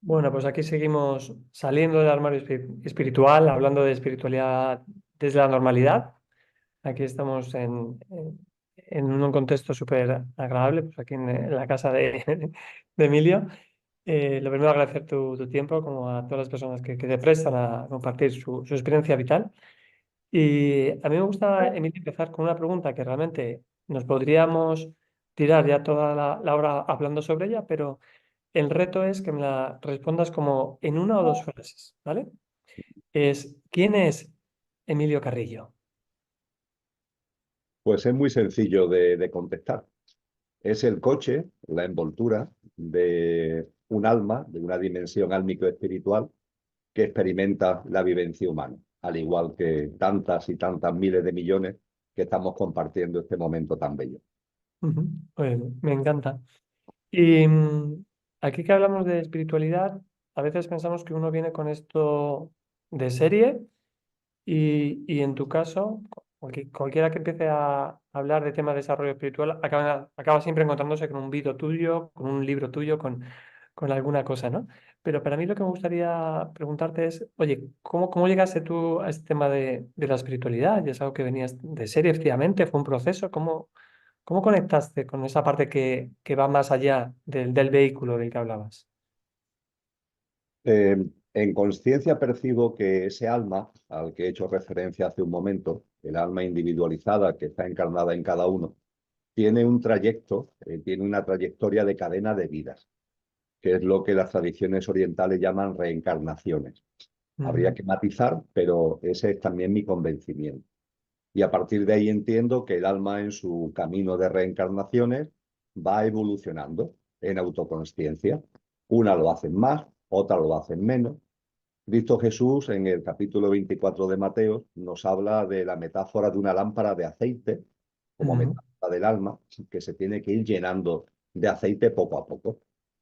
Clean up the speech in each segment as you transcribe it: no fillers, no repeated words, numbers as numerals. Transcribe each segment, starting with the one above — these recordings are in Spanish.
Bueno, pues aquí seguimos saliendo del armario espiritual, hablando de espiritualidad desde la normalidad. Aquí estamos en un contexto súper agradable, pues aquí en la casa de Emilio. Lo primero, agradecer tu tiempo, como a todas las personas que se prestan a compartir su experiencia vital. Y a mí me gusta, Emilio, empezar con una pregunta que realmente nos podríamos tirar ya toda la hora hablando sobre ella, pero el reto es que me la respondas como en una o dos frases, ¿vale? ¿Quién es Emilio Carrillo? Pues es muy sencillo de contestar. Es el coche, la envoltura de un alma, de una dimensión álmico-espiritual que experimenta la vivencia humana, al igual que tantas y tantas miles de millones que estamos compartiendo este momento tan bello. Ujú. Me encanta. Y aquí que hablamos de espiritualidad, a veces pensamos que uno viene con esto de serie y en tu caso, cualquiera que empiece a hablar de temas de desarrollo espiritual acaba siempre encontrándose con un vídeo tuyo, con un libro tuyo, con alguna cosa, ¿no? Pero para mí lo que me gustaría preguntarte es, oye, ¿cómo llegaste tú a este tema de la espiritualidad? ¿Ya es algo que venías de serie, efectivamente? ¿Fue un proceso? ¿Cómo conectaste con esa parte que va más allá del vehículo del que hablabas? En conciencia percibo que ese alma, al que he hecho referencia hace un momento, el alma individualizada que está encarnada en cada uno, tiene un trayecto, tiene una trayectoria de cadena de vidas, que es lo que las tradiciones orientales llaman reencarnaciones. Habría Ujú, que matizar, pero ese es también mi convencimiento. Y a partir de ahí entiendo que el alma en su camino de reencarnaciones va evolucionando en autoconsciencia. Una lo hacen más, otra lo hacen menos. Cristo Jesús en el capítulo 24 de Mateo nos habla de la metáfora de una lámpara de aceite, como ujú, metáfora del alma, que se tiene que ir llenando de aceite poco a poco.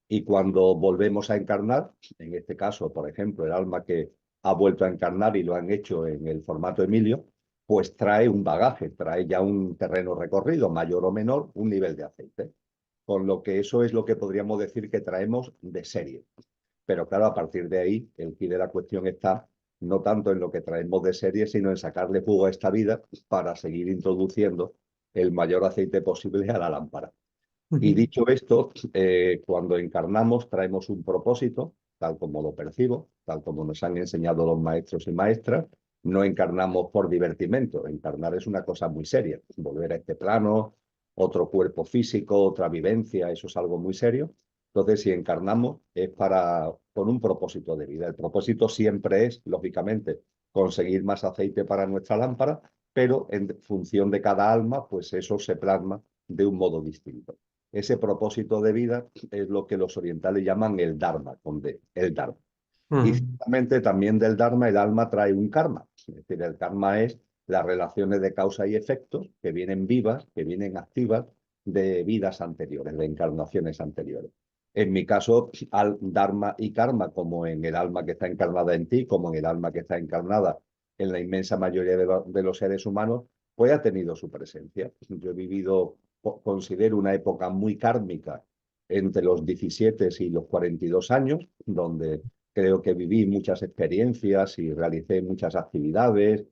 Y cuando volvemos a encarnar, en este caso, por ejemplo, el alma que ha vuelto a encarnar y lo han hecho en el formato Emilio, pues trae un bagaje, trae ya un terreno recorrido, mayor o menor, un nivel de aceite. Con lo que eso es lo que podríamos decir que traemos de serie. Pero claro, a partir de ahí, el quid de la cuestión está no tanto en lo que traemos de serie, sino en sacarle jugo a esta vida para seguir introduciendo el mayor aceite posible a la lámpara. Y ujú, dicho esto, cuando encarnamos traemos un propósito, tal como lo percibo, tal como nos han enseñado los maestros y maestras. No encarnamos por divertimento, encarnar es una cosa muy seria. Volver a este plano, otro cuerpo físico, otra vivencia, eso es algo muy serio. Entonces, si encarnamos es con un propósito de vida. El propósito siempre es, lógicamente, conseguir más aceite para nuestra lámpara, pero en función de cada alma, pues eso se plasma de un modo distinto. Ese propósito de vida es lo que los orientales llaman el Dharma, con D, el Dharma. Y ujú, ciertamente también del Dharma el alma trae un karma. Es decir, el karma es las relaciones de causa y efectos que vienen vivas, que vienen activas de vidas anteriores, de encarnaciones anteriores. En mi caso, al Dharma y karma, como en el alma que está encarnada en ti, como en el alma que está encarnada en la inmensa mayoría de los seres humanos, pues ha tenido su presencia. Yo he vivido, considero, una época muy kármica entre los 17 y los 42 años, donde creo que viví muchas experiencias y realicé muchas actividades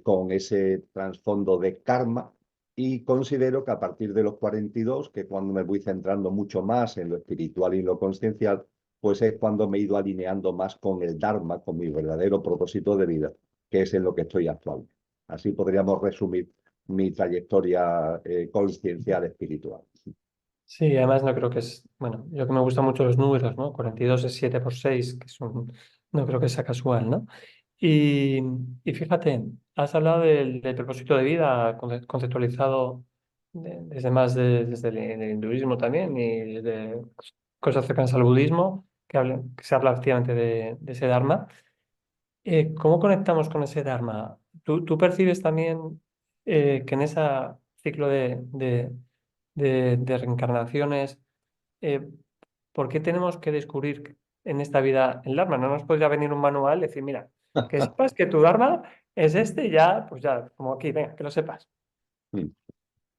con ese trasfondo de karma, y considero que a partir de los 42, que cuando me voy centrando mucho más en lo espiritual y en lo consciencial, pues es cuando me he ido alineando más con el Dharma, con mi verdadero propósito de vida, que es en lo que estoy actualmente. Así podríamos resumir mi trayectoria consciencial espiritual. sí, además no creo que es, bueno, yo que me gustan mucho los números, ¿no? 42 es 7 por 6, que es no creo que sea casual, ¿no? Y, y fíjate, has hablado del propósito de vida conceptualizado desde desde el hinduismo también y desde cosas cercanas al budismo, que se habla activamente de ese Dharma. ¿Cómo conectamos con ese Dharma? ¿Tú percibes también que en ese ciclo de reencarnaciones, eh, ¿por qué tenemos que descubrir en esta vida el Dharma? ¿No nos podría venir un manual y decir, mira, que sepas que tu Dharma es este y ya, pues ya, como aquí, venga, que lo sepas?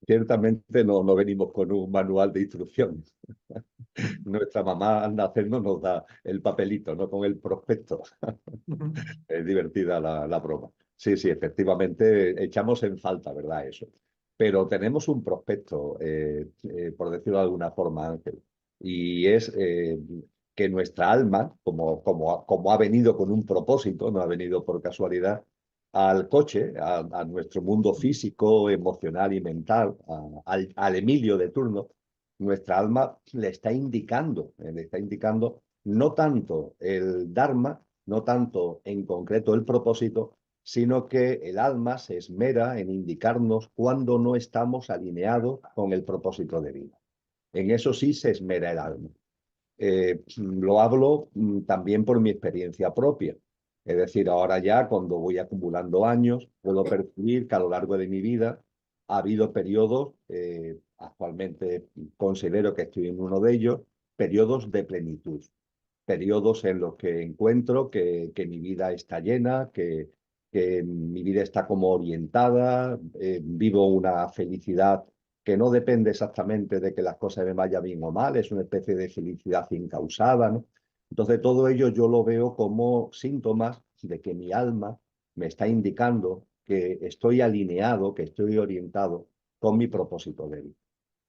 Ciertamente no venimos con un manual de instrucciones. Nuestra mamá al nacernos nos da el papelito, no con el prospecto. Ujú. Es divertida la broma. Sí, sí, efectivamente echamos en falta, ¿verdad? Eso. Pero tenemos un prospecto, por decirlo de alguna forma, Ángel, y es que nuestra alma, como ha venido con un propósito, no ha venido por casualidad, al coche, a nuestro mundo físico, emocional y mental, al Emilio de turno, nuestra alma le está indicando no tanto el Dharma, no tanto en concreto el propósito, sino que el alma se esmera en indicarnos cuando no estamos alineados con el propósito de vida. En eso sí se esmera el alma. Lo hablo también por mi experiencia propia. Es decir, ahora ya cuando voy acumulando años, puedo percibir que a lo largo de mi vida ha habido periodos, actualmente considero que estoy en uno de ellos, periodos de plenitud, periodos en los que encuentro que mi vida está llena, que mi vida está como orientada, vivo una felicidad que no depende exactamente de que las cosas me vayan bien o mal, es una especie de felicidad incausada, ¿no? Entonces todo ello yo lo veo como síntomas de que mi alma me está indicando que estoy alineado, que estoy orientado con mi propósito de vida.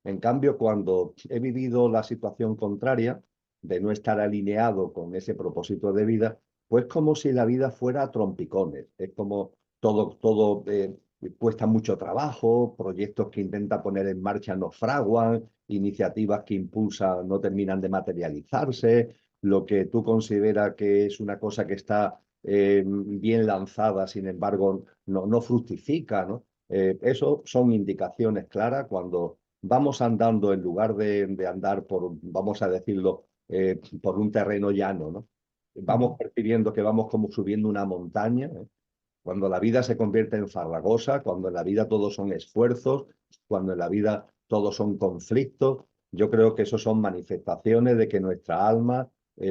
En cambio, cuando he vivido la situación contraria de no estar alineado con ese propósito de vida, pues como si la vida fuera a trompicones. Es como todo cuesta mucho trabajo, proyectos que intenta poner en marcha no fraguan, iniciativas que impulsa no terminan de materializarse, lo que tú consideras que es una cosa que está bien lanzada, sin embargo, no fructifica, ¿no? Eso son indicaciones claras cuando vamos andando en lugar de andar por, vamos a decirlo, por un terreno llano, ¿no? Vamos Ujú. percibiendo que vamos como subiendo una montaña, ¿eh? Cuando la vida se convierte en farragosa, cuando en la vida todos son esfuerzos, cuando en la vida todos son conflictos, yo creo que eso son manifestaciones de que nuestra alma,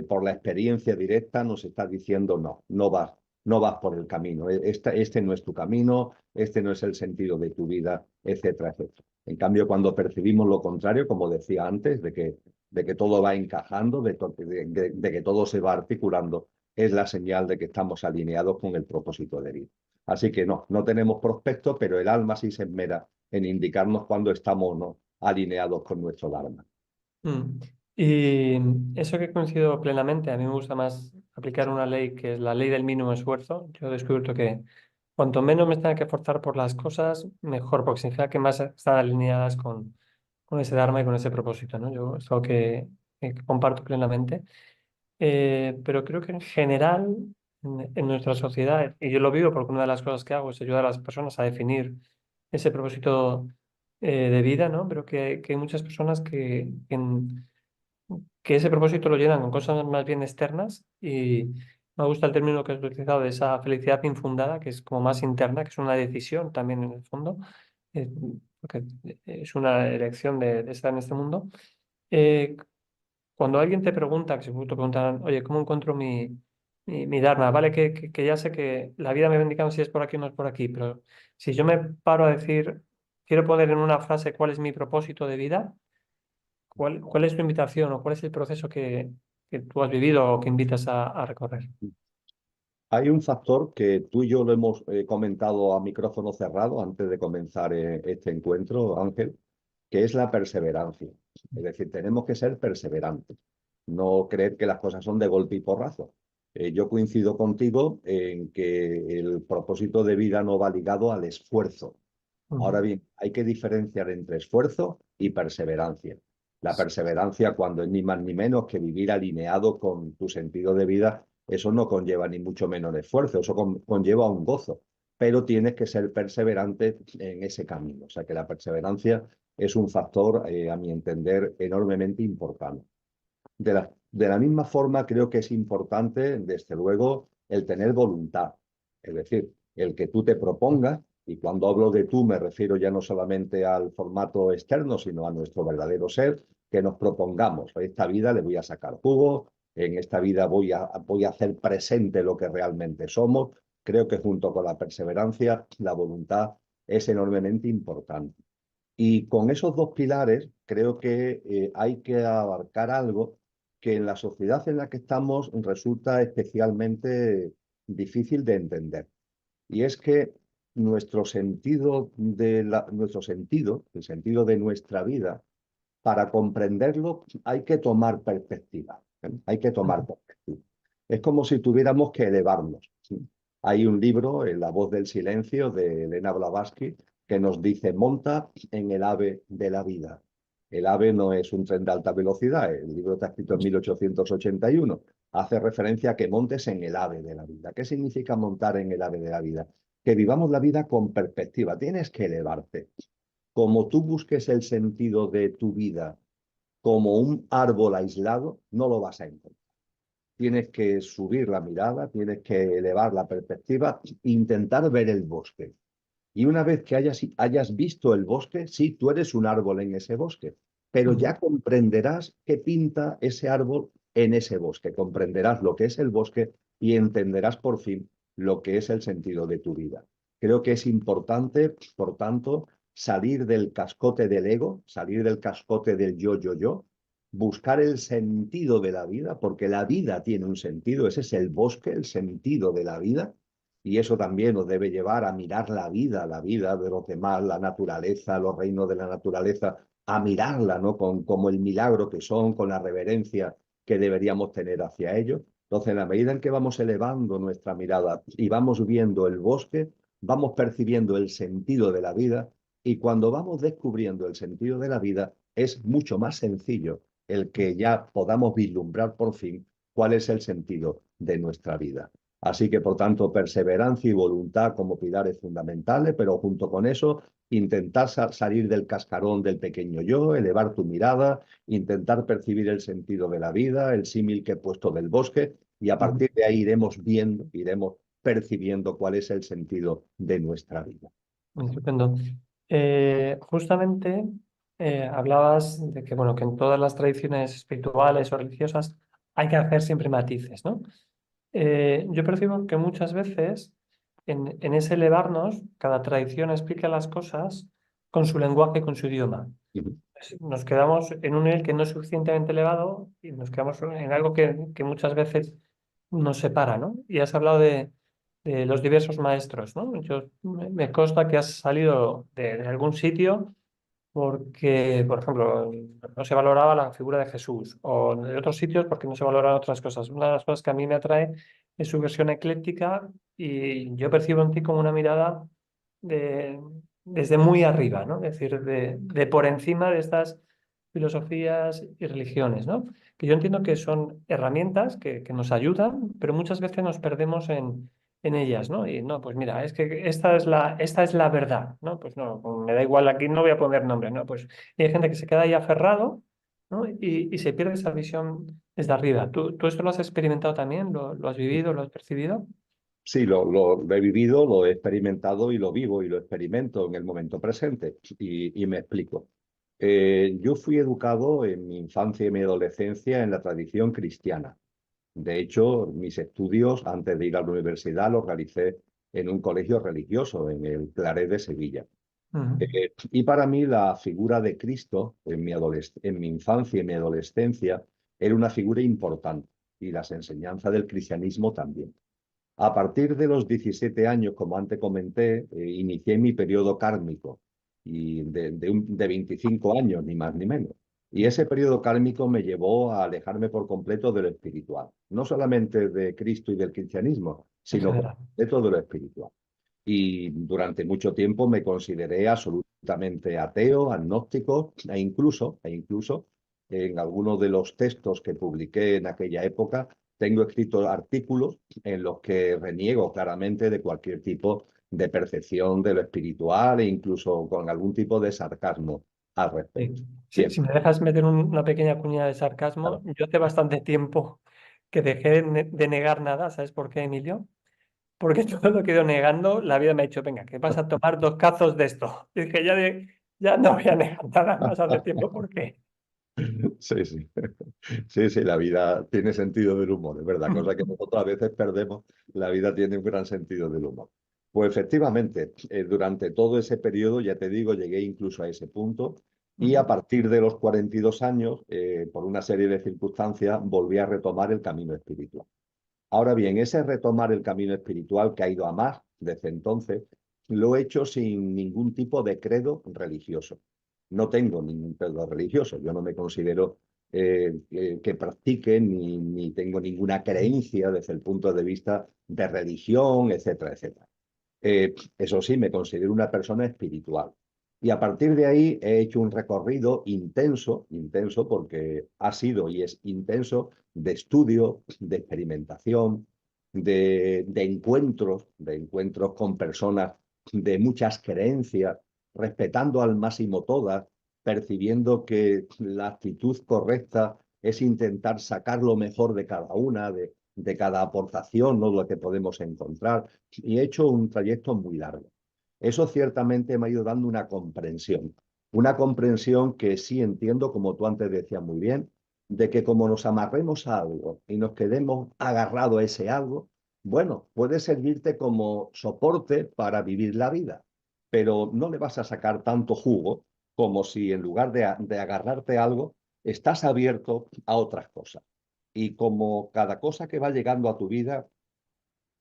por la experiencia directa, nos está diciendo no vas por el camino, este no es tu camino, este no es el sentido de tu vida, etcétera, etcétera. En cambio, cuando percibimos lo contrario, como decía antes, de que todo va encajando, de que todo se va articulando, es la señal de que estamos alineados con el propósito de vida. Así que no tenemos prospecto, pero el alma sí se esmera en indicarnos cuando estamos o no alineados con nuestro Dharma. Mm. Y eso que coincido plenamente, a mí me gusta más aplicar una ley que es la ley del mínimo esfuerzo. Yo he descubierto que cuanto menos me tenga que esforzar por las cosas, mejor, porque significa que más están alineadas con ese Dharma y con ese propósito, ¿no? Yo es algo que comparto plenamente. Pero creo que en general, en nuestra sociedad, y yo lo vivo porque una de las cosas que hago es ayudar a las personas a definir ese propósito de vida, ¿no? Pero que hay muchas personas que ese propósito lo llenan con cosas más bien externas y me gusta el término que has utilizado de esa felicidad infundada, que es como más interna, que es una decisión también en el fondo, eh, porque es una elección de estar en este mundo. Eh, Cuando alguien te pregunta, que seguro te preguntarán, oye, ¿cómo encuentro mi Dharma? Vale, que ya sé que la vida me va indicando si es por aquí o no es por aquí, pero si yo me paro a decir, quiero poner en una frase cuál es mi propósito de vida, cuál es tu invitación o cuál es el proceso que tú has vivido o que invitas a recorrer. Hay un factor que tú y yo lo hemos comentado a micrófono cerrado antes de comenzar este encuentro, Ángel, que es la perseverancia. Es decir, tenemos que ser perseverantes, no creer que las cosas son de golpe y porrazo. Yo coincido contigo en que el propósito de vida no va ligado al esfuerzo. Ahora Ujú. bien, hay que diferenciar entre esfuerzo y perseverancia. La perseverancia, cuando es ni más ni menos que vivir alineado con tu sentido de vida, eso no conlleva ni mucho menos esfuerzo, eso conlleva un gozo, pero tienes que ser perseverante en ese camino. O sea que la perseverancia es un factor, a mi entender, enormemente importante. De la misma forma, creo que es importante, desde luego, el tener voluntad. Es decir, el que tú te propongas, y cuando hablo de tú me refiero ya no solamente al formato externo, sino a nuestro verdadero ser, que nos propongamos. Esta vida le voy a sacar jugo, en esta vida voy a hacer presente lo que realmente somos. Creo que junto con la perseverancia, la voluntad es enormemente importante. Y con esos dos pilares creo que hay que abarcar algo que en la sociedad en la que estamos resulta especialmente difícil de entender. Y es que nuestro sentido, el sentido de nuestra vida, para comprenderlo hay que tomar perspectiva. Hay que tomar perspectiva. Es como si tuviéramos que elevarnos. ¿Sí? Hay un libro, La voz del silencio, de Elena Blavatsky, que nos dice, monta en el ave de la vida. El ave no es un tren de alta velocidad, el libro está escrito en 1881. Hace referencia a que montes en el ave de la vida. ¿Qué significa montar en el ave de la vida? Que vivamos la vida con perspectiva. Tienes que elevarte. Como tú busques el sentido de tu vida como un árbol aislado, no lo vas a encontrar. Tienes que subir la mirada, tienes que elevar la perspectiva, intentar ver el bosque. Y una vez que hayas visto el bosque, sí, tú eres un árbol en ese bosque, pero Ujú. ya comprenderás qué pinta ese árbol en ese bosque, comprenderás lo que es el bosque y entenderás por fin lo que es el sentido de tu vida. Creo que es importante, por tanto, salir del cascote del ego, salir del cascote del yo, buscar el sentido de la vida, porque la vida tiene un sentido, ese es el bosque, el sentido de la vida, y eso también nos debe llevar a mirar la vida de los demás, la naturaleza, los reinos de la naturaleza, a mirarla, ¿no? Como el milagro que son, con la reverencia que deberíamos tener hacia ellos. Entonces, en la medida en que vamos elevando nuestra mirada y vamos viendo el bosque, vamos percibiendo el sentido de la vida, y cuando vamos descubriendo el sentido de la vida, es mucho más sencillo el que ya podamos vislumbrar por fin cuál es el sentido de nuestra vida. Así que, por tanto, perseverancia y voluntad como pilares fundamentales, pero junto con eso, intentar salir del cascarón del pequeño yo, elevar tu mirada, intentar percibir el sentido de la vida, el símil que he puesto del bosque, y a Ujú. partir de ahí iremos viendo, iremos percibiendo cuál es el sentido de nuestra vida. Estupendo. Justamente hablabas de que, bueno, que en todas las tradiciones espirituales o religiosas hay que hacer siempre matices, ¿no? Yo percibo que muchas veces en ese elevarnos, cada tradición explica las cosas con su lenguaje y con su idioma. Ujú. Nos quedamos en un nivel que no es suficientemente elevado y nos quedamos en algo que muchas veces nos separa, ¿no? Y has hablado de los diversos maestros, ¿no? Me consta que has salido de algún sitio porque, por ejemplo, no se valoraba la figura de Jesús, o de otros sitios porque no se valoran otras cosas. Una de las cosas que a mí me atrae es su versión ecléctica y yo percibo en ti como una mirada de, desde muy arriba, ¿no? Es decir, de por encima de estas filosofías y religiones, ¿no? Que yo entiendo que son herramientas que nos ayudan, pero muchas veces nos perdemos en ellas, ¿no? Y no, pues mira, es que esta es la verdad, ¿no? Pues no, pues me da igual, aquí no voy a poner nombre, ¿no? Pues y hay gente que se queda ahí aferrado, ¿no? Y se pierde esa visión desde arriba. ¿Tú esto lo has experimentado también? ¿Lo has vivido? ¿Lo has percibido? Sí, lo he vivido, lo he experimentado y lo vivo y lo experimento en el momento presente. Y me explico. Yo fui educado en mi infancia y mi adolescencia en la tradición cristiana. De hecho, mis estudios antes de ir a la universidad los realicé en un colegio religioso, en el Claret de Sevilla. Ujú. Y para mí la figura de Cristo en mi infancia y mi adolescencia era una figura importante, y las enseñanzas del cristianismo también. A partir de los 17 años, como antes comenté, inicié mi periodo kármico y de 25 años, ni más ni menos. Y ese periodo kármico me llevó a alejarme por completo de lo espiritual, no solamente de Cristo y del cristianismo, En sino por general. completo de lo espiritual. Y durante mucho tiempo me consideré absolutamente ateo, agnóstico e incluso en algunos de los textos que publiqué en aquella época tengo escritos artículos en los que reniego claramente de cualquier tipo de percepción de lo espiritual e incluso con algún tipo de sarcasmo al Sí. respecto. Si, Bien, si me dejas meter una pequeña cuña de sarcasmo, claro. yo hace bastante tiempo que dejé de negar nada, ¿sabes por qué, Emilio? Porque todo lo que he ido negando, la vida me ha dicho, venga, que vas a tomar dos cazos de esto. Y dije, ya no voy a negar nada más hace tiempo, ¿por qué? Sí, sí. Sí, sí, la vida tiene sentido del humor, es verdad, cosa que nosotros a veces perdemos. La vida tiene un gran sentido del humor. Pues efectivamente, durante todo ese periodo, ya te digo, llegué incluso a ese punto y a partir de los 42 años, por una serie de circunstancias, volví a retomar el camino espiritual. Ahora bien, ese retomar el camino espiritual que ha ido a más desde entonces, lo he hecho sin ningún tipo de credo religioso. No tengo ningún credo religioso. Yo no me considero que practique ni tengo ninguna creencia desde el punto de vista de religión, etcétera, etcétera. Eso sí, me considero una persona espiritual. Y a partir de ahí he hecho un recorrido intenso, intenso porque ha sido y es intenso, de estudio, de experimentación, de encuentros con personas de muchas creencias, respetando al máximo todas, percibiendo que la actitud correcta es intentar sacar lo mejor de cada una, de cada aportación, ¿no? Lo que podemos encontrar. Y he hecho un trayecto muy largo. Eso ciertamente me ha ido dando una comprensión que sí entiendo, como tú antes decías muy bien, de que como nos amarremos a algo y nos quedemos agarrados a ese algo, bueno, puede servirte como soporte para vivir la vida, pero no le vas a sacar tanto jugo como si en lugar de agarrarte a algo, estás abierto a otras cosas. Y como cada cosa que va llegando a tu vida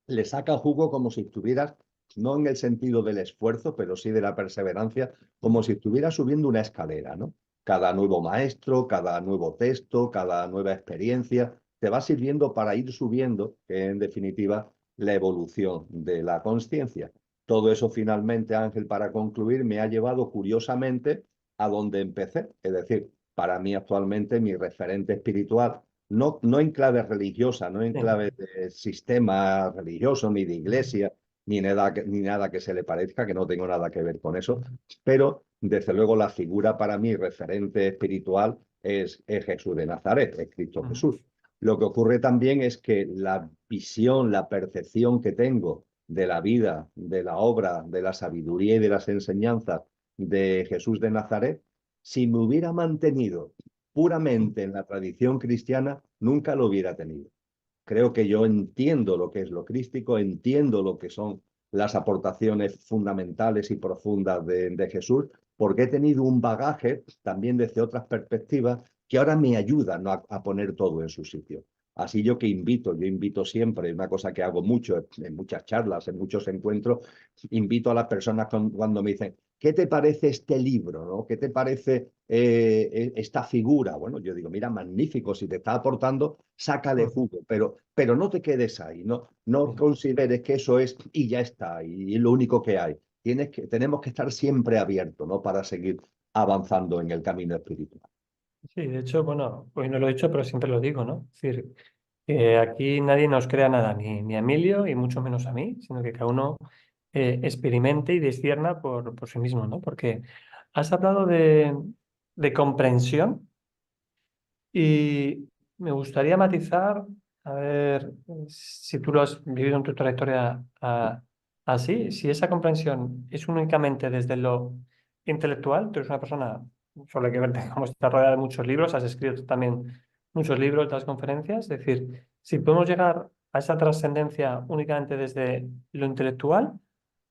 le saca jugo como si estuvieras, no en el sentido del esfuerzo, pero sí de la perseverancia, como si estuvieras subiendo una escalera, ¿no? Cada nuevo maestro, cada nuevo texto, cada nueva experiencia, te va sirviendo para ir subiendo, que en definitiva la evolución de la conciencia. Todo eso finalmente, Ángel, para concluir, me ha llevado curiosamente a donde empecé, es decir, para mí actualmente mi referente espiritual no en clave religiosa, no en Sí. clave de sistema religioso, ni de iglesia, ni nada que se le parezca, que no tengo nada que ver con eso, pero desde luego la figura para mí referente espiritual es Jesús de Nazaret, es Cristo Jesús. Lo que ocurre también es que la visión, la percepción que tengo de la vida, de la obra, de la sabiduría y de las enseñanzas de Jesús de Nazaret, si me hubiera mantenido puramente en la tradición cristiana, nunca lo hubiera tenido. Creo que yo entiendo lo que es lo crístico, entiendo lo que son las aportaciones fundamentales y profundas de Jesús, porque he tenido un bagaje también desde otras perspectivas que ahora me ayudan, ¿no? a poner todo en su sitio. Así yo invito siempre, una cosa que hago mucho en muchas charlas, en muchos encuentros, invito a las personas cuando me dicen, ¿qué te parece este libro? ¿No? ¿Qué te parece esta figura? Bueno, yo digo, mira, magnífico, si te está aportando, sácale jugo, pero no te quedes ahí, no consideres que eso es y ya está, y es lo único que hay. Tenemos que estar siempre abiertos, ¿no? Para seguir avanzando en el camino espiritual. Sí, de hecho, bueno, hoy no lo he dicho, pero siempre lo digo, ¿no? Es decir, que aquí nadie nos crea nada, ni a Emilio y mucho menos a mí, sino que cada uno experimente y discierna por sí mismo, ¿no? Porque has hablado de comprensión y me gustaría matizar, a ver si tú lo has vivido en tu trayectoria así, si esa comprensión es únicamente desde lo intelectual, tú eres una persona, solo hay que verte cómo estás rodeada de muchos libros, has escrito también muchos libros, das conferencias, es decir, si podemos llegar a esa trascendencia únicamente desde lo intelectual,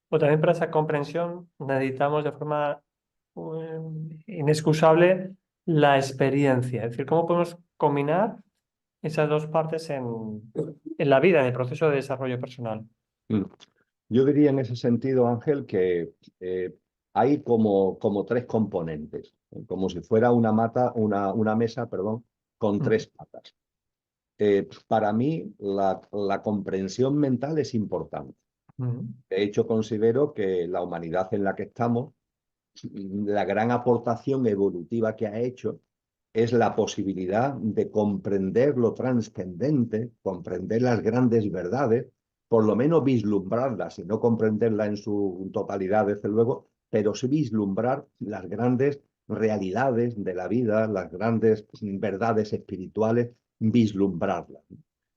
o también para esa comprensión necesitamos de forma inexcusable la experiencia. Es decir, cómo podemos combinar esas dos partes en la vida, en el proceso de desarrollo personal. Mm. Yo diría en ese sentido, Ángel, que hay como tres componentes, como si fuera una mesa, perdón, con Mm, tres patas. Para mí, la comprensión mental es importante. mm, De hecho, considero que la humanidad en la que estamos, la gran aportación evolutiva que ha hecho es la posibilidad de comprender lo trascendente, comprender las grandes verdades, por lo menos vislumbrarlas y no comprenderlas en su totalidad, desde luego, pero sí vislumbrar las grandes realidades de la vida, las grandes verdades espirituales, vislumbrarlas.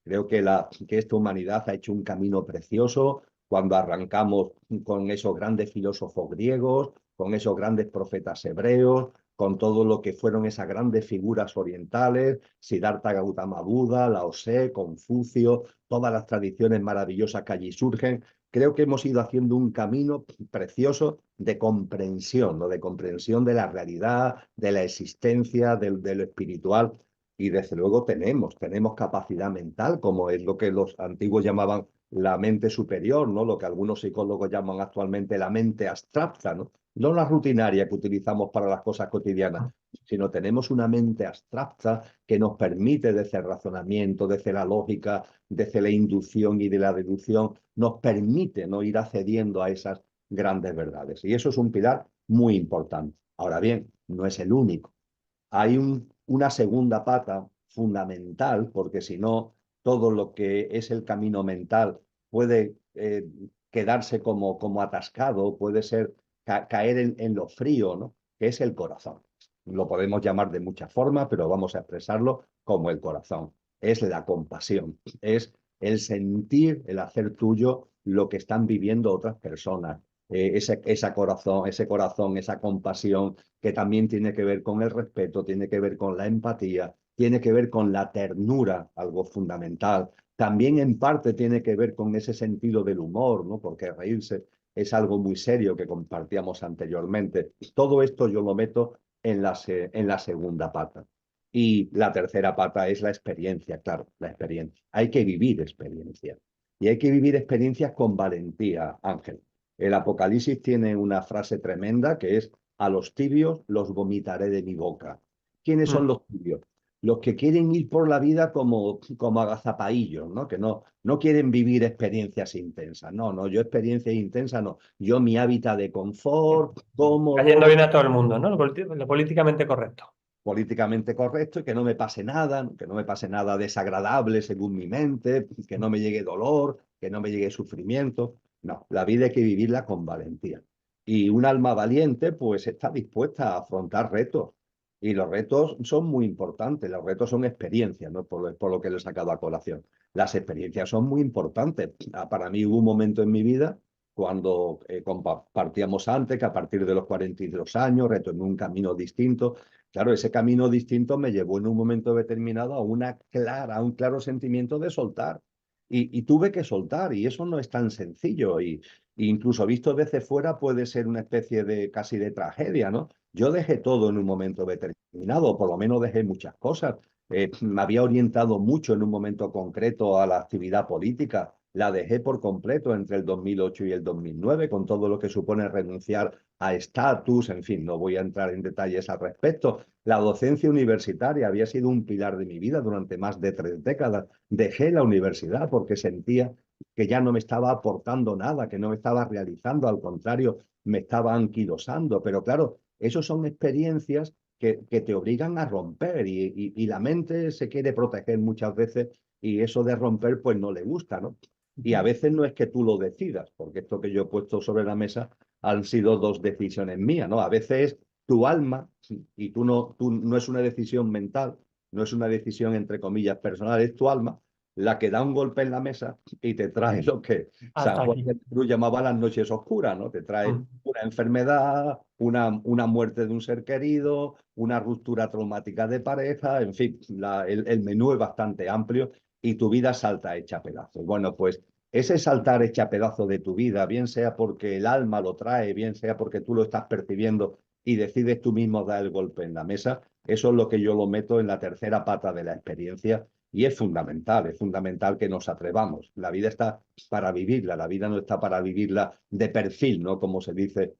Creo que esta humanidad ha hecho un camino precioso cuando arrancamos con esos grandes filósofos griegos, con esos grandes profetas hebreos, con todo lo que fueron esas grandes figuras orientales, Siddhartha Gautama Buda, Lao Tse, Confucio, todas las tradiciones maravillosas que allí surgen, creo que hemos ido haciendo un camino precioso de comprensión, ¿no? De comprensión de la realidad, de la existencia, de lo espiritual. Y desde luego tenemos capacidad mental, como es lo que los antiguos llamaban la mente superior, ¿no? Lo que algunos psicólogos llaman actualmente la mente abstracta, ¿no? No la rutinaria que utilizamos para las cosas cotidianas, sino tenemos una mente abstracta que nos permite desde el razonamiento, desde la lógica, desde la inducción y de la deducción, nos permite, ¿no?, ir accediendo a esas grandes verdades. Y eso es un pilar muy importante. Ahora bien, no es el único. Hay una segunda pata fundamental, porque si no, todo lo que es el camino mental puede quedarse como atascado, puede ser caer en lo frío, ¿no? Que es el corazón. Lo podemos llamar de muchas formas, pero vamos a expresarlo como el corazón. Es la compasión, es el sentir, el hacer tuyo lo que están viviendo otras personas. Ese corazón, esa compasión, que también tiene que ver con el respeto, tiene que ver con la empatía, tiene que ver con la ternura, algo fundamental. También en parte tiene que ver con ese sentido del humor, ¿no? Porque reírse es algo muy serio que compartíamos anteriormente. Todo esto yo lo meto en la segunda pata. Y la tercera pata es la experiencia, claro, la experiencia. Hay que vivir experiencias. Y hay que vivir experiencias con valentía, Ángel. El Apocalipsis tiene una frase tremenda que es: a los tibios los vomitaré de mi boca. ¿Quiénes son Mm. los tibios? Los que quieren ir por la vida como agazapaillos, ¿no? Que no quieren vivir experiencias intensas. No, no, yo experiencias intensas no. Yo mi hábitat de confort, Cayendo cómodo, bien a todo el mundo, ¿no? Lo políticamente correcto. políticamente correcto y que no me pase nada, que no me pase nada desagradable según mi mente, que no me llegue dolor, que no me llegue sufrimiento. No, la vida hay que vivirla con valentía. Y un alma valiente pues está dispuesta a afrontar retos. Y los retos son muy importantes, los retos son experiencias, ¿no? Por lo que le he sacado a colación. Las experiencias son muy importantes. Para mí hubo un momento en mi vida cuando compartíamos antes, que a partir de los 42 años retomé un camino distinto. Claro, ese camino distinto me llevó en un momento determinado a un claro sentimiento de soltar. Y tuve que soltar, y eso no es tan sencillo. Y incluso visto desde fuera puede ser una especie de casi de tragedia, ¿no? Yo dejé todo en un momento determinado, por lo menos dejé muchas cosas. Me había orientado mucho en un momento concreto a la actividad política. La dejé por completo entre el 2008 y el 2009, con todo lo que supone renunciar a estatus, en fin, no voy a entrar en detalles al respecto. La docencia universitaria había sido un pilar de mi vida durante más de 3 décadas. Dejé la universidad porque sentía que ya no me estaba aportando nada, que no me estaba realizando, al contrario, me estaba anquilosando. Pero claro, eso son experiencias que te obligan a romper y la mente se quiere proteger muchas veces y eso de romper pues no le gusta, ¿no? Y a veces no es que tú lo decidas, porque esto que yo he puesto sobre la mesa han sido dos decisiones mías, ¿no? A veces tu alma, y tú no es una decisión mental, no es una decisión entre comillas personal, es tu alma la que da un golpe en la mesa y te trae lo que San Hasta Juan aquí. de la Cruz llamaba las noches oscuras, ¿no? Te trae Mm. una enfermedad, una muerte de un ser querido, una ruptura traumática de pareja, en fin, el menú es bastante amplio y tu vida salta hecha pedazos. Bueno, pues ese saltar hecha pedazo de tu vida, bien sea porque el alma lo trae, bien sea porque tú lo estás percibiendo y decides tú mismo dar el golpe en la mesa, eso es lo que yo lo meto en la tercera pata de la experiencia y es fundamental que nos atrevamos. La vida está para vivirla, la vida no está para vivirla de perfil, ¿no? Como se dice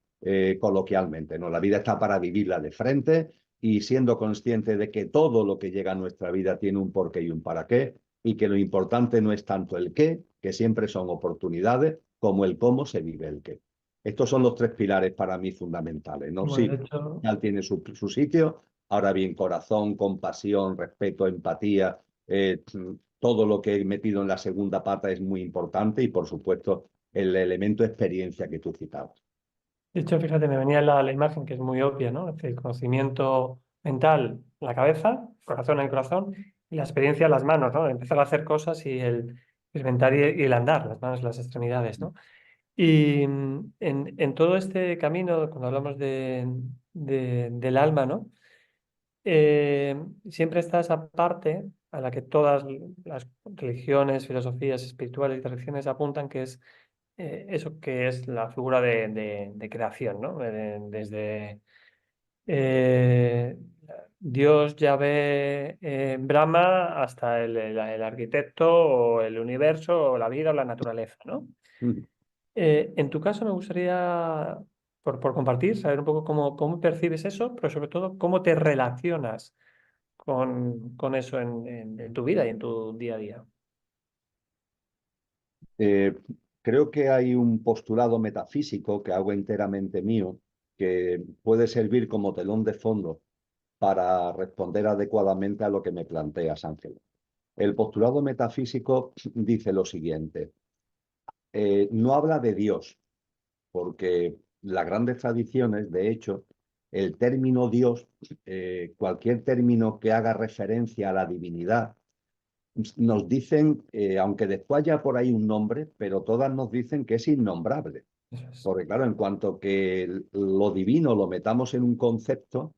coloquialmente, ¿no? La vida está para vivirla de frente y siendo consciente de que todo lo que llega a nuestra vida tiene un porqué y un para qué, y que lo importante no es tanto el qué, que siempre son oportunidades, como el cómo se vive el qué. Estos son los tres pilares para mí fundamentales, ¿no? Bueno, Sí, de hecho, ya tiene su sitio, ahora bien, corazón, compasión, respeto, empatía, todo lo que he metido en la segunda pata es muy importante y, por supuesto, el elemento experiencia que tú citabas. fíjate, me venía la imagen que es muy obvia, ¿no? Es decir, el conocimiento mental, la cabeza, corazón en el corazón, y la experiencia en las manos, ¿no? Empezar a hacer cosas y el experimentar y el andar, las manos, las extremidades, ¿no? Y en todo este camino, cuando hablamos del alma, ¿no? Siempre está esa parte a la que todas las religiones, filosofías espirituales y tradiciones apuntan, que es eso que es la figura de creación, ¿no? Desde eh, Dios, Yahvé, Brahma, hasta el arquitecto o el universo o la vida o la naturaleza, ¿no? Mm. En tu caso me gustaría, por compartir, saber un poco cómo percibes eso, pero sobre todo cómo te relacionas con eso en tu vida y en tu día a día. Eh, Creo que hay un postulado metafísico que hago enteramente mío, que puede servir como telón de fondo para responder adecuadamente a lo que me planteas, Ángel. El postulado metafísico dice lo siguiente: no habla de Dios, porque las grandes tradiciones, de hecho, el término Dios, cualquier término que haga referencia a la divinidad, nos dicen, aunque después haya por ahí un nombre, pero todas nos dicen que es innombrable. Eso es. Porque claro, en cuanto que lo divino lo metamos en un concepto,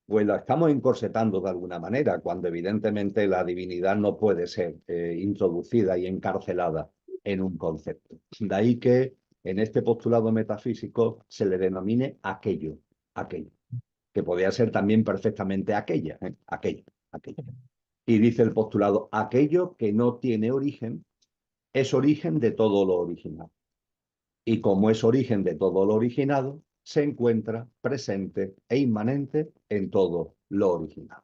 pues lo estamos encorsetando de alguna manera, cuando evidentemente la divinidad no puede ser introducida y encarcelada en un concepto. De ahí que en este postulado metafísico se le denomine aquello, aquello, que podría ser también perfectamente aquella, aquello, aquello. Y dice el postulado: aquello que no tiene origen es origen de todo lo original. Y como es origen de todo lo originado, se encuentra presente e inmanente en todo lo original.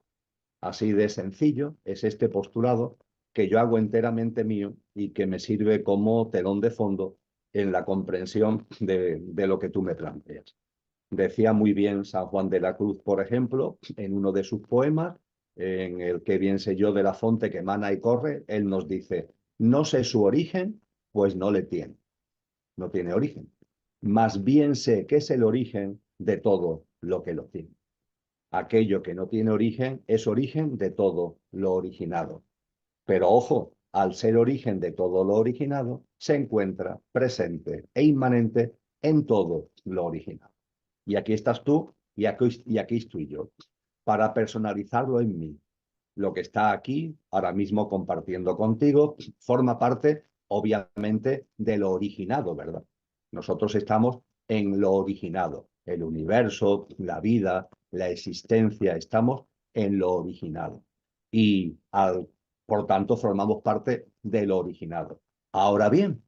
Así de sencillo es este postulado, que yo hago enteramente mío y que me sirve como telón de fondo en la comprensión de lo que tú me planteas. Decía muy bien San Juan de la Cruz, por ejemplo, en uno de sus poemas, en el que bien sé yo de la fonte que emana y corre, él nos dice: no sé su origen, pues no le tiene, no tiene origen. Más bien sé que es el origen de todo lo que lo tiene. Aquello que no tiene origen es origen de todo lo originado. Pero ojo, al ser origen de todo lo originado, se encuentra presente e inmanente en todo lo original. Y aquí estás tú y aquí estoy yo, para personalizarlo en mí. Lo que está aquí, ahora mismo compartiendo contigo, forma parte, obviamente, de lo originado, ¿verdad? Nosotros estamos en lo originado. El universo, la vida, la existencia, estamos en lo originado. Y por tanto formamos parte de lo originado. Ahora bien,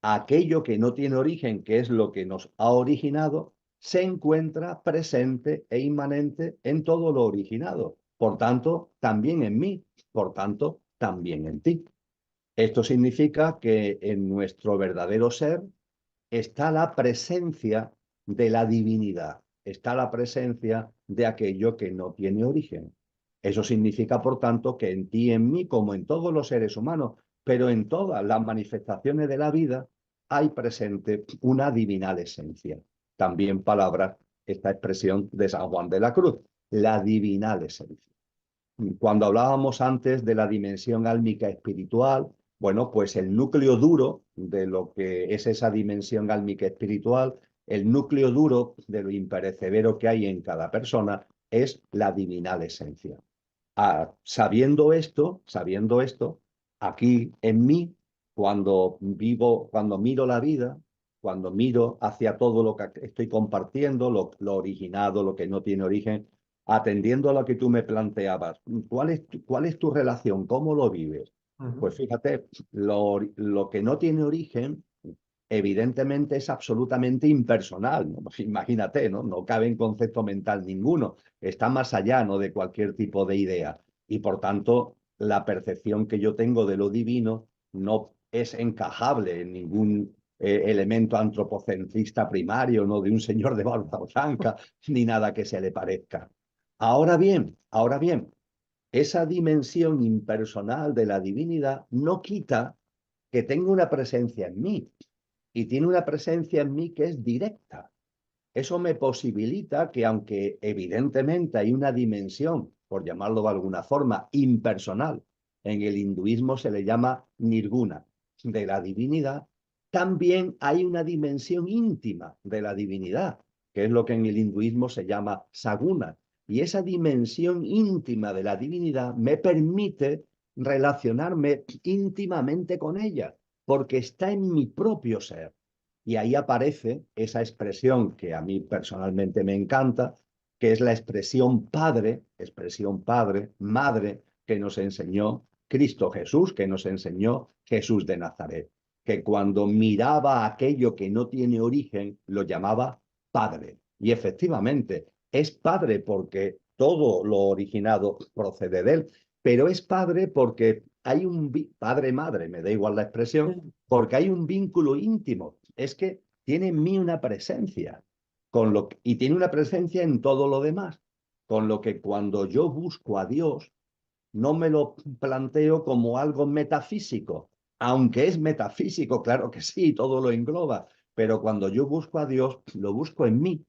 aquello que no tiene origen, que es lo que nos ha originado, se encuentra presente e inmanente en todo lo originado. Por tanto, también en mí, por tanto, también en ti. Esto significa que en nuestro verdadero ser está la presencia de la divinidad, está la presencia de aquello que no tiene origen. Eso significa, por tanto, que en ti, en mí, como en todos los seres humanos, pero en todas las manifestaciones de la vida, hay presente una divinal esencia. También palabra esta expresión de San Juan de la Cruz, la divinal esencia. Cuando hablábamos antes de la dimensión álmica espiritual, bueno, pues el núcleo duro de lo que es esa dimensión álmica espiritual, el núcleo duro de lo imperecedero que hay en cada persona, es la divinal esencia. Sabiendo esto, aquí en mí, cuando vivo, cuando miro la vida, cuando miro hacia todo lo que estoy compartiendo, lo originado, lo que no tiene origen, atendiendo a lo que tú me planteabas, cuál es tu relación? ¿Cómo lo vives? Ujú. Pues fíjate, lo que no tiene origen, evidentemente es absolutamente impersonal, ¿no? Imagínate, ¿no? No cabe en concepto mental ninguno, está más allá, ¿no?, de cualquier tipo de idea. Y por tanto, la percepción que yo tengo de lo divino no es encajable en ningún elemento antropocentrista primario, no de un señor de barba blanca, ni nada que se le parezca. Ahora bien, esa dimensión impersonal de la divinidad no quita que tenga una presencia en mí, y tiene una presencia en mí que es directa. Eso me posibilita que, aunque evidentemente hay una dimensión, por llamarlo de alguna forma, impersonal, en el hinduismo se le llama nirguna, de la divinidad, también hay una dimensión íntima de la divinidad, que es lo que en el hinduismo se llama saguna. Y esa dimensión íntima de la divinidad me permite relacionarme íntimamente con ella. porque está en mi propio ser. Y ahí aparece esa expresión que a mí personalmente me encanta, que es la expresión padre, madre, que nos enseñó Cristo Jesús, que nos enseñó Jesús de Nazaret, que cuando miraba aquello que no tiene origen, lo llamaba padre. Y efectivamente, es padre porque todo lo originado procede de él, pero es padre porque hay un padre-madre, me da igual la expresión, porque hay un vínculo íntimo. Es que tiene en mí una presencia, y tiene una presencia en todo lo demás, con lo que cuando yo busco a Dios, no me lo planteo como algo metafísico, aunque es metafísico, claro que sí, todo lo engloba, pero cuando yo busco a Dios, lo busco en mí.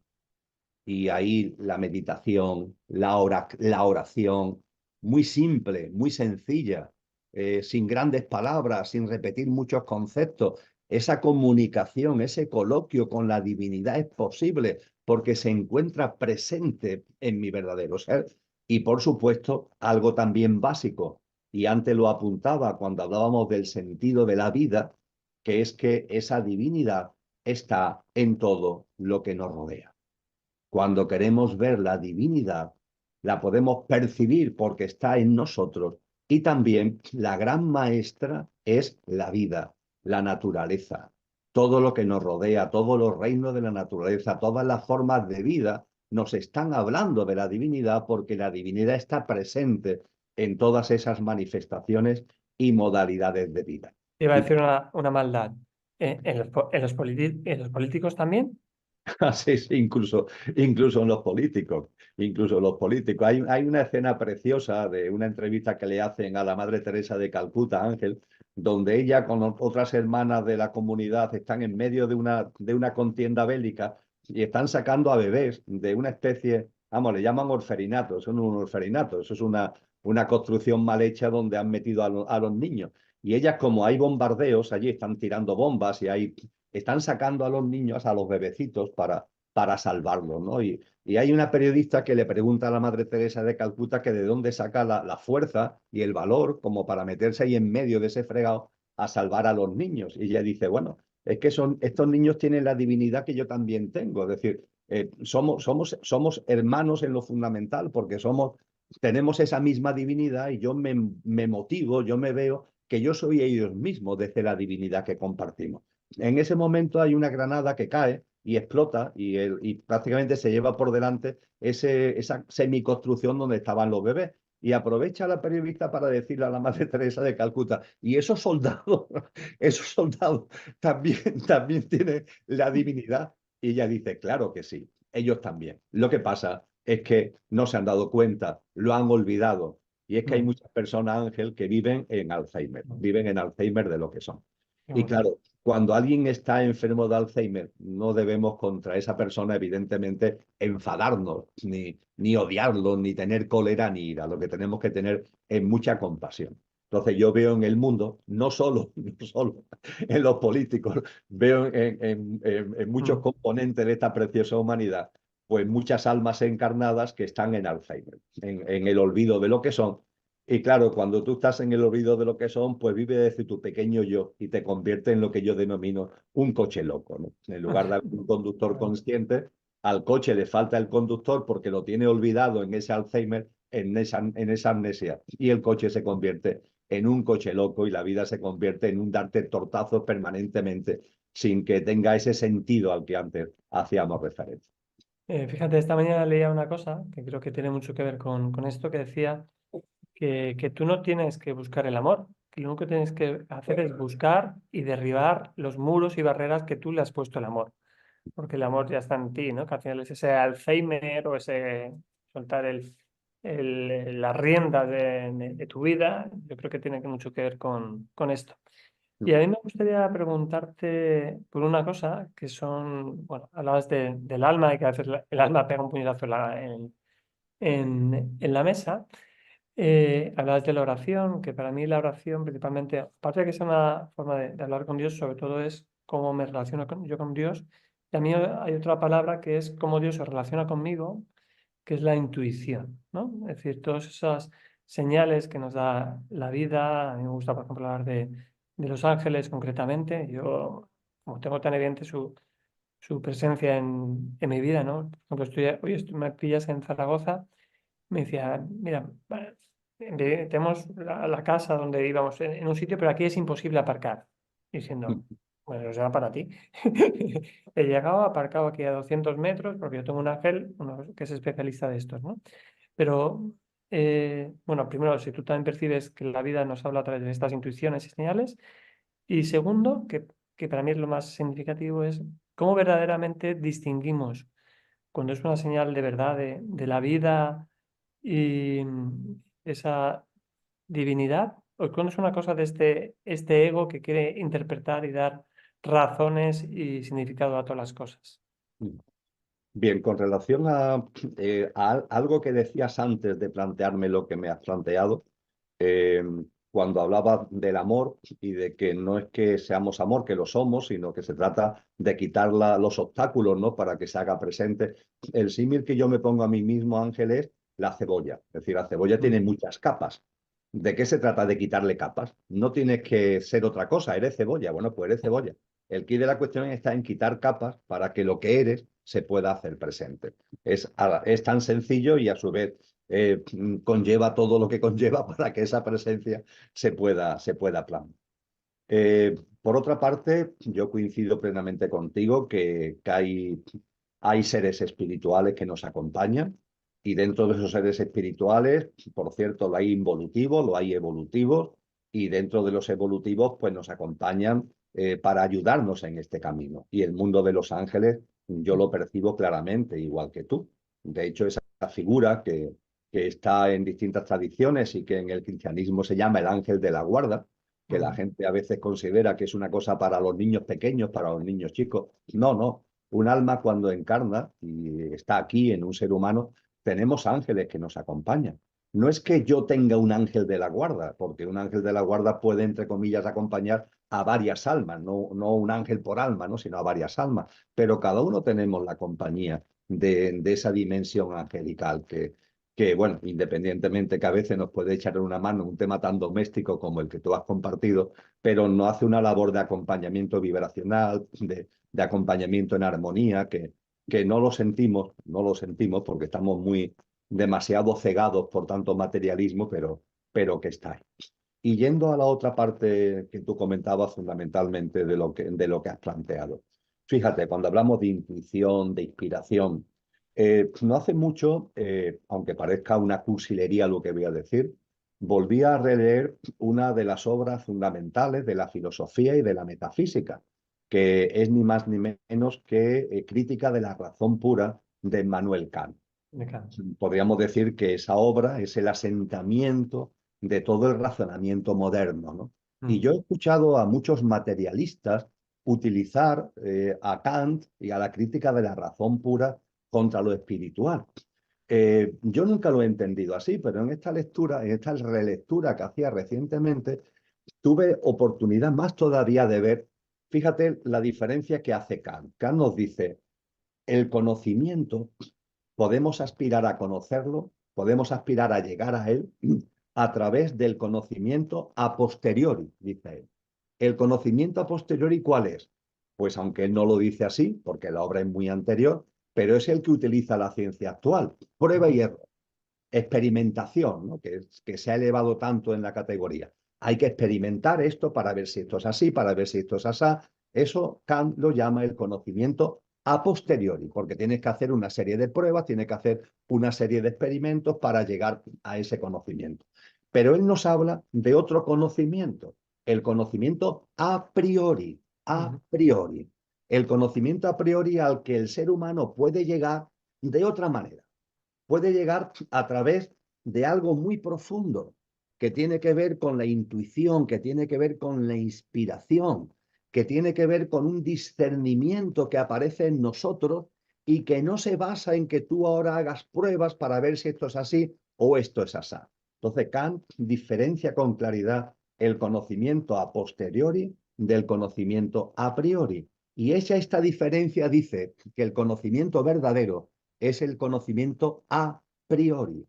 Y ahí la meditación, la oración, muy simple, muy sencilla, sin grandes palabras, sin repetir muchos conceptos. Esa comunicación, ese coloquio con la divinidad es posible porque se encuentra presente en mi verdadero ser. Y por supuesto, algo también básico, y antes lo apuntaba cuando hablábamos del sentido de la vida, que es que esa divinidad está en todo lo que nos rodea. Cuando queremos ver la divinidad, la podemos percibir porque está en nosotros, y también la gran maestra es la vida, la naturaleza, todo lo que nos rodea, todos los reinos de la naturaleza, todas las formas de vida nos están hablando de la divinidad porque la divinidad está presente en todas esas manifestaciones y modalidades de vida. Iba a Y decir una maldad. En los políticos también. sí, sí, incluso en los políticos, incluso los políticos. Hay una escena preciosa de una entrevista que le hacen a la Madre Teresa de Calcuta, Ángel, donde ella con otras hermanas de la comunidad están en medio de una contienda bélica y están sacando a bebés de una especie, vamos, le llaman orferinato, son un orferinato, eso es una construcción mal hecha donde han metido a los niños. Y ellas, como hay bombardeos, allí están tirando bombas y están sacando a los niños, a los bebecitos, para salvarlos, ¿no? Y hay una periodista que le pregunta a la Madre Teresa de Calcuta que de dónde saca la fuerza y el valor como para meterse ahí en medio de ese fregado a salvar a los niños. Y ella dice, bueno, es que estos niños tienen la divinidad que yo también tengo. Es decir, somos hermanos en lo fundamental porque tenemos esa misma divinidad y yo me motivo, yo me veo que yo soy ellos mismos desde la divinidad que compartimos. En ese momento hay una granada que cae y explota y prácticamente se lleva por delante esa semiconstrucción donde estaban los bebés. Y aprovecha la periodista para decirle a la Madre Teresa de Calcuta, y esos soldados, esos soldados también tienen la divinidad. Y ella dice, claro que sí, ellos también. Lo que pasa es que no se han dado cuenta, lo han olvidado. Y es que hay Mm, muchas personas, Ángel, que viven en Alzheimer de lo que son. qué Y bueno. claro, cuando alguien está enfermo de Alzheimer, no debemos contra esa persona, evidentemente, enfadarnos, ni odiarlo, ni tener cólera, ni ira. Lo que tenemos que tener es mucha compasión. Entonces yo veo en el mundo, no solo en los políticos, veo en muchos Mm. componentes de esta preciosa humanidad, pues muchas almas encarnadas que están en Alzheimer, en el olvido de lo que son. Y claro, cuando tú estás en el olvido de lo que son, pues vive desde tu pequeño yo y te convierte en lo que yo denomino un coche loco, ¿no? En lugar de un conductor consciente, al coche le falta el conductor porque lo tiene olvidado en ese Alzheimer, en esa amnesia. Y el coche se convierte en un coche loco y la vida se convierte en un darte tortazos permanentemente sin que tenga ese sentido al que antes hacíamos referencia. Fíjate, esta mañana leía una cosa que creo que tiene mucho que ver con esto, que decía que tú no tienes que buscar el amor, que lo único que tienes que hacer es buscar y derribar los muros y barreras que tú le has puesto al amor, porque el amor ya está en ti, ¿no? Que al final es ese Alzheimer o ese soltar las riendas de tu vida, yo creo que tiene mucho que ver con esto. Y a mí me gustaría preguntarte por una cosa, que son, bueno, hablabas del alma y que a veces el alma pega un puñetazo en la mesa. Hablabas de la oración, que para mí la oración principalmente, aparte de que es una forma de hablar con Dios, sobre todo es cómo me relaciono yo con Dios. Y a mí hay otra palabra que es cómo Dios se relaciona conmigo, que es la intuición, ¿no? Es decir, todas esas señales que nos da la vida. A mí me gusta, por ejemplo, hablar de los ángeles concretamente. Yo, como tengo tan evidente su presencia en mi vida, ¿no? Por ejemplo, me pillas en Zaragoza, me decía, mira, tenemos la casa donde íbamos en un sitio, pero aquí es imposible aparcar. Diciendo, bueno, será para ti. He llegado, aparcado aquí a 200 metros, porque yo tengo un ángel, uno que es especialista de estos, ¿no? Pero, bueno, primero, si tú también percibes que la vida nos habla a través de estas intuiciones y señales, y segundo, que para mí es lo más significativo, es cómo verdaderamente distinguimos cuando es una señal de verdad de la vida y esa divinidad, o cuando es una cosa de este ego que quiere interpretar y dar razones y significado a todas las cosas. Bien, con relación a algo que decías antes de plantearme lo que me has planteado, eh, cuando hablaba del amor y de que no es que seamos amor, que lo somos, sino que se trata de quitar los obstáculos, ¿no? Para que se haga presente. El símil que yo me pongo a mí mismo, Ángel, es la cebolla. Es decir, la cebolla tiene Mm. muchas capas. ¿De qué se trata de quitarle capas? No tienes que ser otra cosa, eres cebolla. Bueno, pues eres cebolla. El quid de la cuestión está en quitar capas para que lo que eres se pueda hacer presente. Es tan sencillo y a su vez conlleva todo lo que conlleva para que esa presencia se pueda plasmar. Por otra parte, yo coincido plenamente contigo que hay seres espirituales que nos acompañan y dentro de esos seres espirituales, por cierto, lo hay involutivos, lo hay evolutivos y dentro de los evolutivos pues nos acompañan para ayudarnos en este camino. Y el mundo de los ángeles yo lo percibo claramente, igual que tú. De hecho, esa figura que está en distintas tradiciones y que en el cristianismo se llama el ángel de la guarda, que la Mm. gente a veces considera que es una cosa para los niños pequeños, para los niños chicos. No, no. Un alma cuando encarna y está aquí en un ser humano, tenemos ángeles que nos acompañan. No es que yo tenga un ángel de la guarda, porque un ángel de la guarda puede, entre comillas, acompañar a varias almas, no un ángel por alma, ¿no? Sino a varias almas. Pero cada uno tenemos la compañía de esa dimensión angelical bueno, independientemente que a veces nos puede echar una mano en un tema tan doméstico como el que tú has compartido, pero no hace una labor de acompañamiento vibracional, de acompañamiento en armonía, que no lo sentimos porque estamos demasiado cegados por tanto materialismo, pero que está ahí. Y yendo a la otra parte que tú comentabas fundamentalmente de lo que has planteado. Fíjate, cuando hablamos de intuición, de inspiración, no hace mucho, aunque parezca una cursilería lo que voy a decir, volví a releer una de las obras fundamentales de la filosofía y de la metafísica, que es ni más ni menos que Crítica de la razón pura de Immanuel Kant. Me encanta. Podríamos decir que esa obra es el asentamiento de todo el razonamiento moderno, ¿no? Y Mm. yo he escuchado a muchos materialistas utilizar a Kant y a la crítica de la razón pura contra lo espiritual. Yo nunca lo he entendido así, pero en esta lectura, en esta relectura que hacía recientemente, tuve oportunidad más todavía de ver, fíjate la diferencia que hace Kant. Kant nos dice, el conocimiento podemos aspirar a conocerlo, podemos aspirar a llegar a él a través del conocimiento a posteriori, dice él. ¿El conocimiento a posteriori cuál es? Pues aunque él no lo dice así, porque la obra es muy anterior, pero es el que utiliza la ciencia actual. Prueba y error, experimentación, ¿no? que se ha elevado tanto en la categoría. Hay que experimentar esto para ver si esto es así, para ver si esto es así. Eso Kant lo llama el conocimiento a posteriori, porque tienes que hacer una serie de pruebas, tienes que hacer una serie de experimentos para llegar a ese conocimiento. Pero él nos habla de otro conocimiento, el conocimiento a priori, a Mm. priori. El conocimiento a priori al que el ser humano puede llegar de otra manera, puede llegar a través de algo muy profundo que tiene que ver con la intuición, que tiene que ver con la inspiración, que tiene que ver con un discernimiento que aparece en nosotros y que no se basa en que tú ahora hagas pruebas para ver si esto es así o esto es así. Entonces Kant diferencia con claridad el conocimiento a posteriori del conocimiento a priori. Y hecha esta diferencia dice que el conocimiento verdadero es el conocimiento a priori,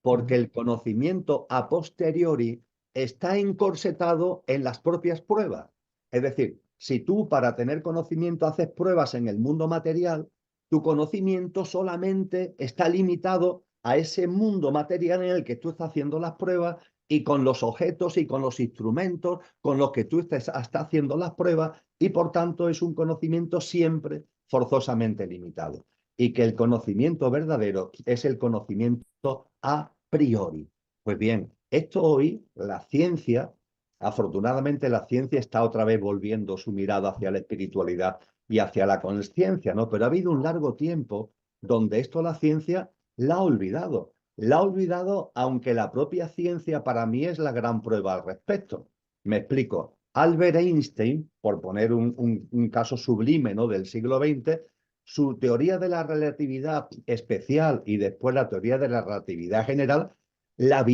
porque Mm. el conocimiento a posteriori está encorsetado en las propias pruebas. Es decir, si tú para tener conocimiento haces pruebas en el mundo material, tu conocimiento solamente está limitado a ese mundo material en el que tú estás haciendo las pruebas y con los objetos y con los instrumentos con los que tú estás haciendo las pruebas, y por tanto es un conocimiento siempre forzosamente limitado. Y que el conocimiento verdadero es el conocimiento a priori. Pues bien, esto hoy, la ciencia, afortunadamente la ciencia está otra vez volviendo su mirada hacia la espiritualidad y hacia la conciencia, ¿no? Pero ha habido un largo tiempo donde esto la ciencia la ha olvidado. La ha olvidado, aunque la propia ciencia para mí es la gran prueba al respecto. Me explico. Albert Einstein, por poner un caso sublime, ¿no?, del siglo XX, su teoría de la relatividad especial y después la teoría de la relatividad general, la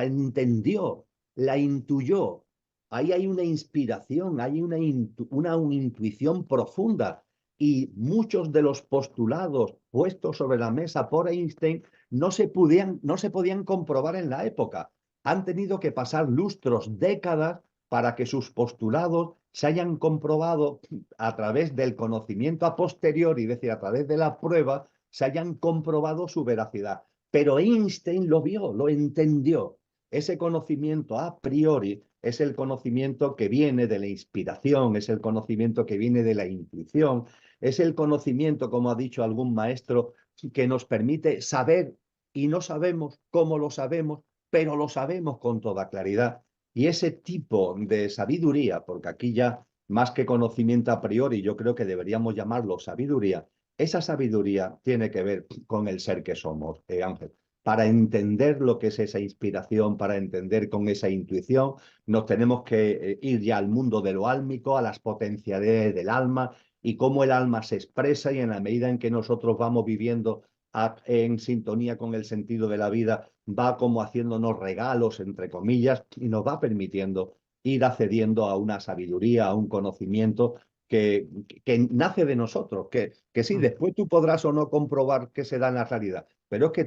entendió, la intuyó. Ahí hay una inspiración, hay una intuición profunda, y muchos de los postulados puestos sobre la mesa por Einstein no se podían comprobar en la época. Han tenido que pasar lustros, décadas, para que sus postulados se hayan comprobado a través del conocimiento a posteriori, es decir, a través de la prueba, se hayan comprobado su veracidad. Pero Einstein lo vio, lo entendió. Ese conocimiento a priori es el conocimiento que viene de la inspiración, es el conocimiento que viene de la intuición, es el conocimiento, como ha dicho algún maestro, que nos permite saber y no sabemos cómo lo sabemos, pero lo sabemos con toda claridad. Y ese tipo de sabiduría, porque aquí ya más que conocimiento a priori, yo creo que deberíamos llamarlo sabiduría, esa sabiduría tiene que ver con el ser que somos, Ángel. Para entender lo que es esa inspiración, para entender con esa intuición, nos tenemos que ir ya al mundo de lo álmico, a las potencialidades del alma y cómo el alma se expresa, y en la medida en que nosotros vamos viviendo en sintonía con el sentido de la vida, va como haciéndonos regalos, entre comillas, y nos va permitiendo ir accediendo a una sabiduría, a un conocimiento que nace de nosotros, que sí, después tú podrás o no comprobar que se da en la realidad, pero es que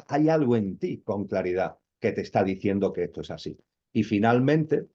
hay algo en ti con claridad que te está diciendo que esto es así. Y finalmente,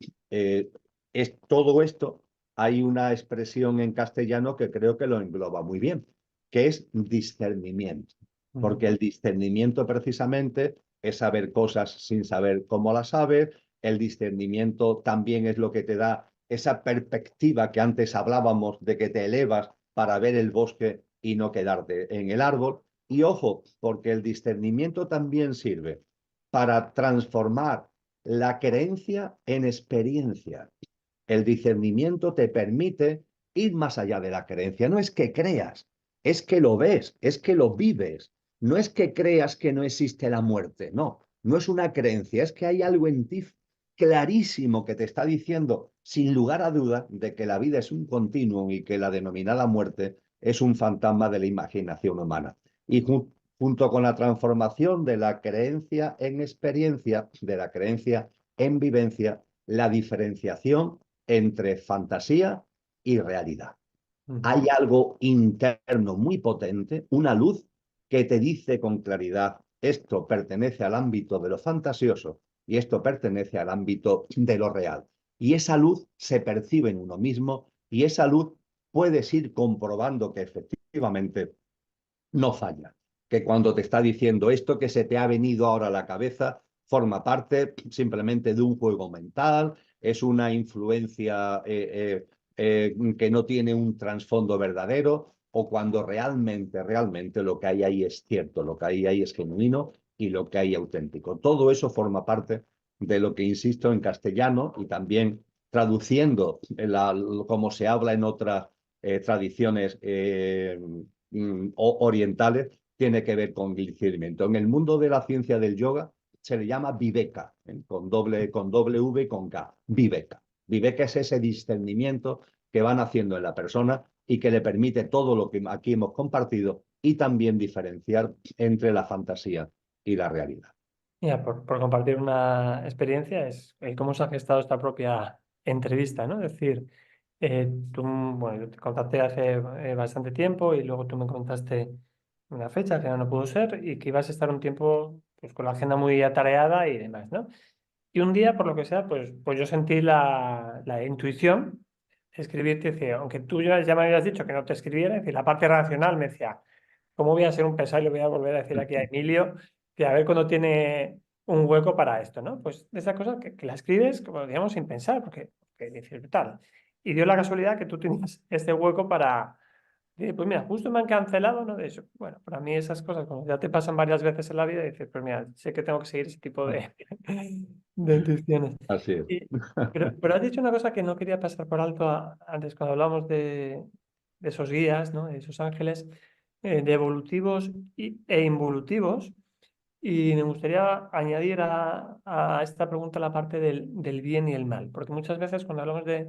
todo esto, hay una expresión en castellano que creo que lo engloba muy bien, que es discernimiento. Porque el discernimiento precisamente es saber cosas sin saber cómo las sabes. El discernimiento también es lo que te da esa perspectiva que antes hablábamos de que te elevas para ver el bosque y no quedarte en el árbol. Y ojo, porque el discernimiento también sirve para transformar la creencia en experiencia. El discernimiento te permite ir más allá de la creencia. No es que creas, es que lo ves, es que lo vives. No es que creas que no existe la muerte, no, no es una creencia, es que hay algo en ti clarísimo que te está diciendo, sin lugar a duda, de que la vida es un continuum y que la denominada muerte es un fantasma de la imaginación humana. Y junto con la transformación de la creencia en experiencia, de la creencia en vivencia, la diferenciación entre fantasía y realidad. Hay algo interno muy potente, una luz que te dice con claridad: esto pertenece al ámbito de lo fantasioso y esto pertenece al ámbito de lo real. Y esa luz se percibe en uno mismo, y esa luz puedes ir comprobando que efectivamente no falla, que cuando te está diciendo esto que se te ha venido ahora a la cabeza forma parte simplemente de un juego mental, es una influencia que no tiene un trasfondo verdadero, o cuando realmente lo que hay ahí es cierto, lo que hay ahí es genuino y lo que hay auténtico. Todo eso forma parte de lo que, insisto, en castellano y también traduciendo como se habla en otras tradiciones orientales, tiene que ver con discernimiento. En el mundo de la ciencia del yoga se le llama viveka, con doble V y con K, viveka. Viveka es ese discernimiento que van haciendo en la persona y que le permite todo lo que aquí hemos compartido, y también diferenciar entre la fantasía y la realidad. Mira, por compartir una experiencia, es cómo se ha gestado esta propia entrevista, ¿no? Es decir, bueno, yo te contacté hace bastante tiempo y luego tú me contaste una fecha que no pudo ser y que ibas a estar un tiempo pues, con la agenda muy atareada y demás, ¿no? Y un día, por lo que sea, pues yo sentí la intuición de escribirte, decía, aunque tú ya me habías dicho que no te escribiera, es decir, la parte racional me decía, ¿cómo voy a ser un pesado y le voy a volver a decir aquí a Emilio que a ver cuándo tiene un hueco para esto, ¿no? Pues de esa cosa que la escribes, como digamos, sin pensar, porque dices, tal. Y dio la casualidad que tú tenías este hueco para. Pues mira, justo me han cancelado, ¿no? De eso. Bueno, para mí esas cosas, como ya te pasan varias veces en la vida, dices, pues mira, sé que tengo que seguir ese tipo de intuiciones. Así es. Y- pero has dicho una cosa que no quería pasar por alto antes, cuando hablamos de esos guías, ¿no? De esos ángeles, de evolutivos e involutivos. Y me gustaría añadir a esta pregunta la parte del bien y el mal, porque muchas veces cuando hablamos de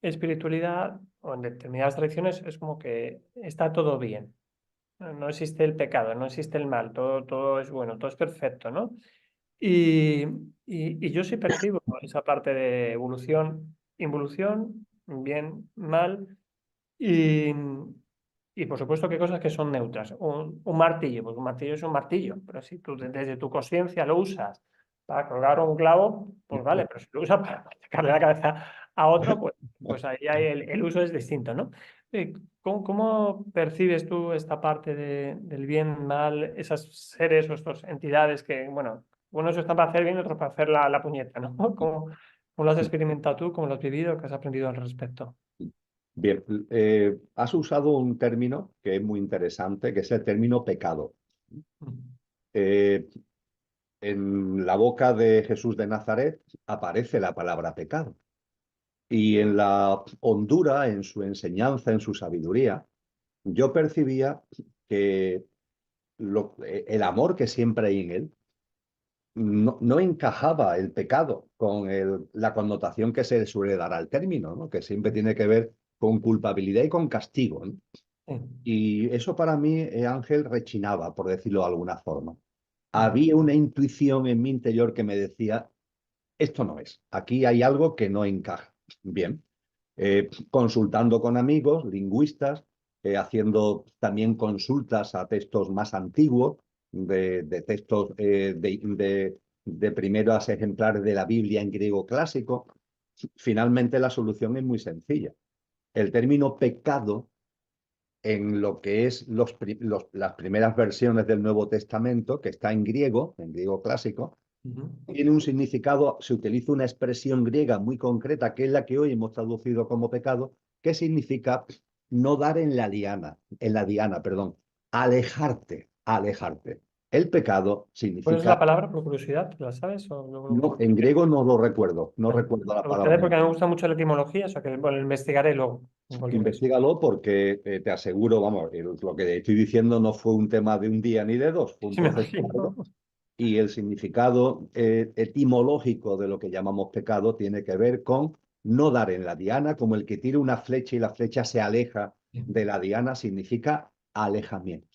espiritualidad o en determinadas tradiciones es como que está todo bien. No existe el pecado, no existe el mal, todo es bueno, todo es perfecto, ¿no? Y, y yo sí percibo esa parte de evolución, involución, bien, mal, y, y por supuesto que hay cosas que son neutras. Un martillo, pues un martillo es un martillo, pero si tú desde tu conciencia lo usas para colgar un clavo, pues vale, pero si lo usas para sacarle la cabeza a otro, pues ahí el uso es distinto, ¿no? Eh, ¿Cómo percibes tú esta parte del bien, mal, esas seres o estas entidades que, bueno, unos están para hacer bien y otros para hacer la puñeta, ¿no? ¿Cómo lo has experimentado tú? ¿Cómo lo has vivido? ¿Qué has aprendido al respecto? Bien, has usado un término que es muy interesante, que es el término pecado. Mm. Eh, en la boca de Jesús de Nazaret aparece la palabra pecado. Y en la hondura, en su enseñanza, en su sabiduría, yo percibía que el amor que siempre hay en él no encajaba el pecado con la connotación que se le suele dar al término, ¿no? Que siempre tiene que ver con culpabilidad y con castigo, ¿no? Sí. Y eso para mí, Ángel, rechinaba, por decirlo de alguna forma. Mm. Había una intuición en mi interior que me decía, esto no es, aquí hay algo que no encaja. Bien, consultando con amigos, lingüistas, haciendo también consultas a textos más antiguos, de textos de primeros ejemplares de la Biblia en griego clásico. Finalmente la solución es muy sencilla. El término pecado en lo que es las primeras versiones del Nuevo Testamento, que está en griego clásico, Ujú. tiene un significado, se utiliza una expresión griega muy concreta, que es la que hoy hemos traducido como pecado, que significa no dar en la diana, perdón, alejarte, alejarte. El pecado ¿Cuál es la significa, palabra por curiosidad? ¿La sabes? O no, en griego no lo recuerdo, no Vale. recuerdo la Me gustaría palabra. porque me gusta mucho la etimología, o sea que bueno, lo investigaré luego, en cualquier caso. Investígalo porque te aseguro, vamos, lo que estoy diciendo no fue un tema de un día ni de dos, fue un Sí, me proceso imagino. largo. Y el significado etimológico de lo que llamamos pecado tiene que ver con no dar en la diana, como el que tira una flecha y la flecha se aleja de la diana, significa alejamiento.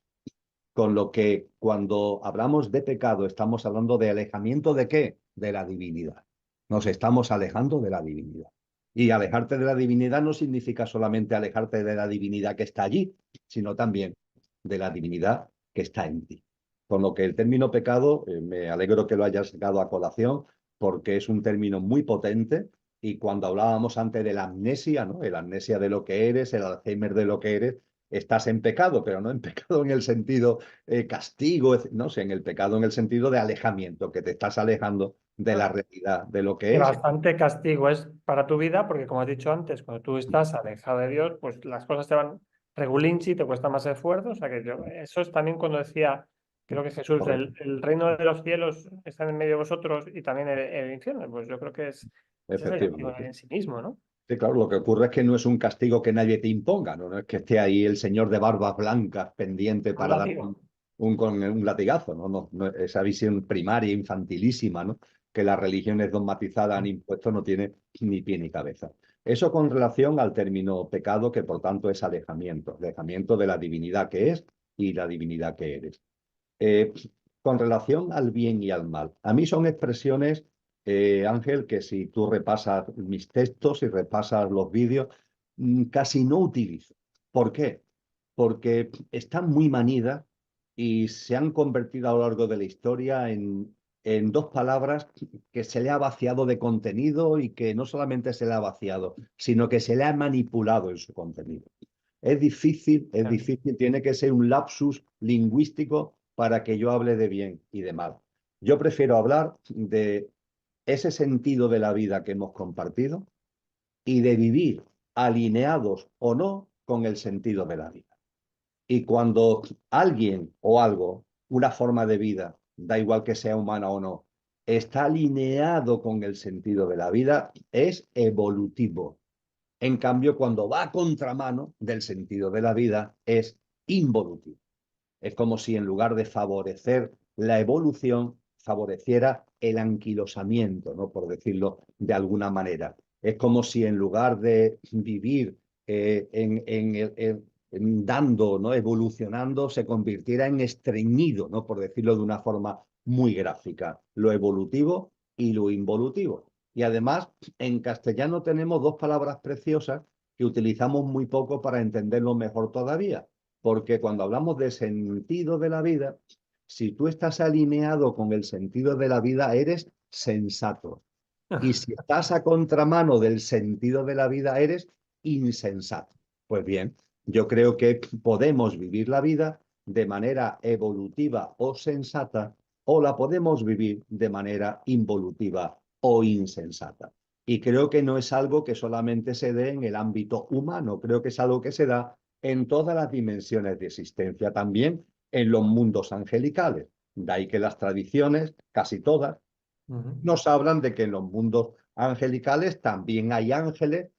Con lo que cuando hablamos de pecado estamos hablando de alejamiento de qué? De la divinidad. Nos estamos alejando de la divinidad. Y alejarte de la divinidad no significa solamente alejarte de la divinidad que está allí, sino también de la divinidad que está en ti. Con lo que el término pecado, me alegro que lo hayas sacado a colación, porque es un término muy potente. Y cuando hablábamos antes de la amnesia, ¿no? El amnesia de lo que eres, el Alzheimer de lo que eres, estás en pecado, pero no en pecado en el sentido castigo, no sé, en el pecado en el sentido de alejamiento, que te estás alejando de la Ah, realidad, de lo que que es. bastante castigo es para tu vida, porque como has dicho antes, cuando tú estás alejado de Dios, pues las cosas te van regulinchi, te cuesta más esfuerzo. O sea que eso es también cuando decía, creo que Jesús, Correcto, el reino de los cielos está en medio de vosotros y también el infierno. Pues yo creo que ese es el castigo efectivamente. en sí mismo, ¿no? Sí, claro, lo que ocurre es que no es un castigo que nadie te imponga, no, no es que esté ahí el señor de barbas blancas pendiente Un para dar látigo. con un latigazo, ¿no? No, no, esa visión primaria, infantilísima, ¿no? Que las religiones dogmatizadas han impuesto no tiene ni pie ni cabeza. Eso con relación al término pecado, que por tanto es alejamiento, alejamiento de la divinidad que es y la divinidad que eres. Eh, con relación al bien y al mal, a mí son expresiones, Ángel, que si tú repasas mis textos y repasas los vídeos, casi no utilizo. ¿Por qué? Porque están muy manidas y se han convertido a lo largo de la historia en dos palabras que se le ha vaciado de contenido y que no solamente se le ha vaciado, sino que se le ha manipulado en su contenido. Es Claro. difícil, tiene que ser un lapsus lingüístico para que yo hable de bien y de mal. Yo prefiero hablar de ese sentido de la vida que hemos compartido y de vivir alineados o no con el sentido de la vida. Y cuando alguien o algo, una forma de vida, da igual que sea humana o no, está alineado con el sentido de la vida, es evolutivo. En cambio, cuando va a contramano del sentido de la vida, es involutivo. Es como si en lugar de favorecer la evolución, favoreciera el anquilosamiento, ¿no? Por decirlo de alguna manera. Es como si en lugar de vivir dando, ¿no? Evolucionando, se convirtiera en estreñido, ¿no? Por decirlo de una forma muy gráfica. Lo evolutivo y lo involutivo. Y además, en castellano tenemos dos palabras preciosas que utilizamos muy poco para entenderlo mejor todavía. Porque cuando hablamos de sentido de la vida, si tú estás alineado con el sentido de la vida, eres sensato. Y si estás a contramano del sentido de la vida, eres insensato. Pues bien, yo creo que podemos vivir la vida de manera evolutiva o sensata, o la podemos vivir de manera involutiva o insensata. Y creo que no es algo que solamente se dé en el ámbito humano, creo que es algo que se da en todas las dimensiones de existencia, también en los mundos angelicales. De ahí que las tradiciones, casi todas, nos hablan de que en los mundos angelicales también hay ángeles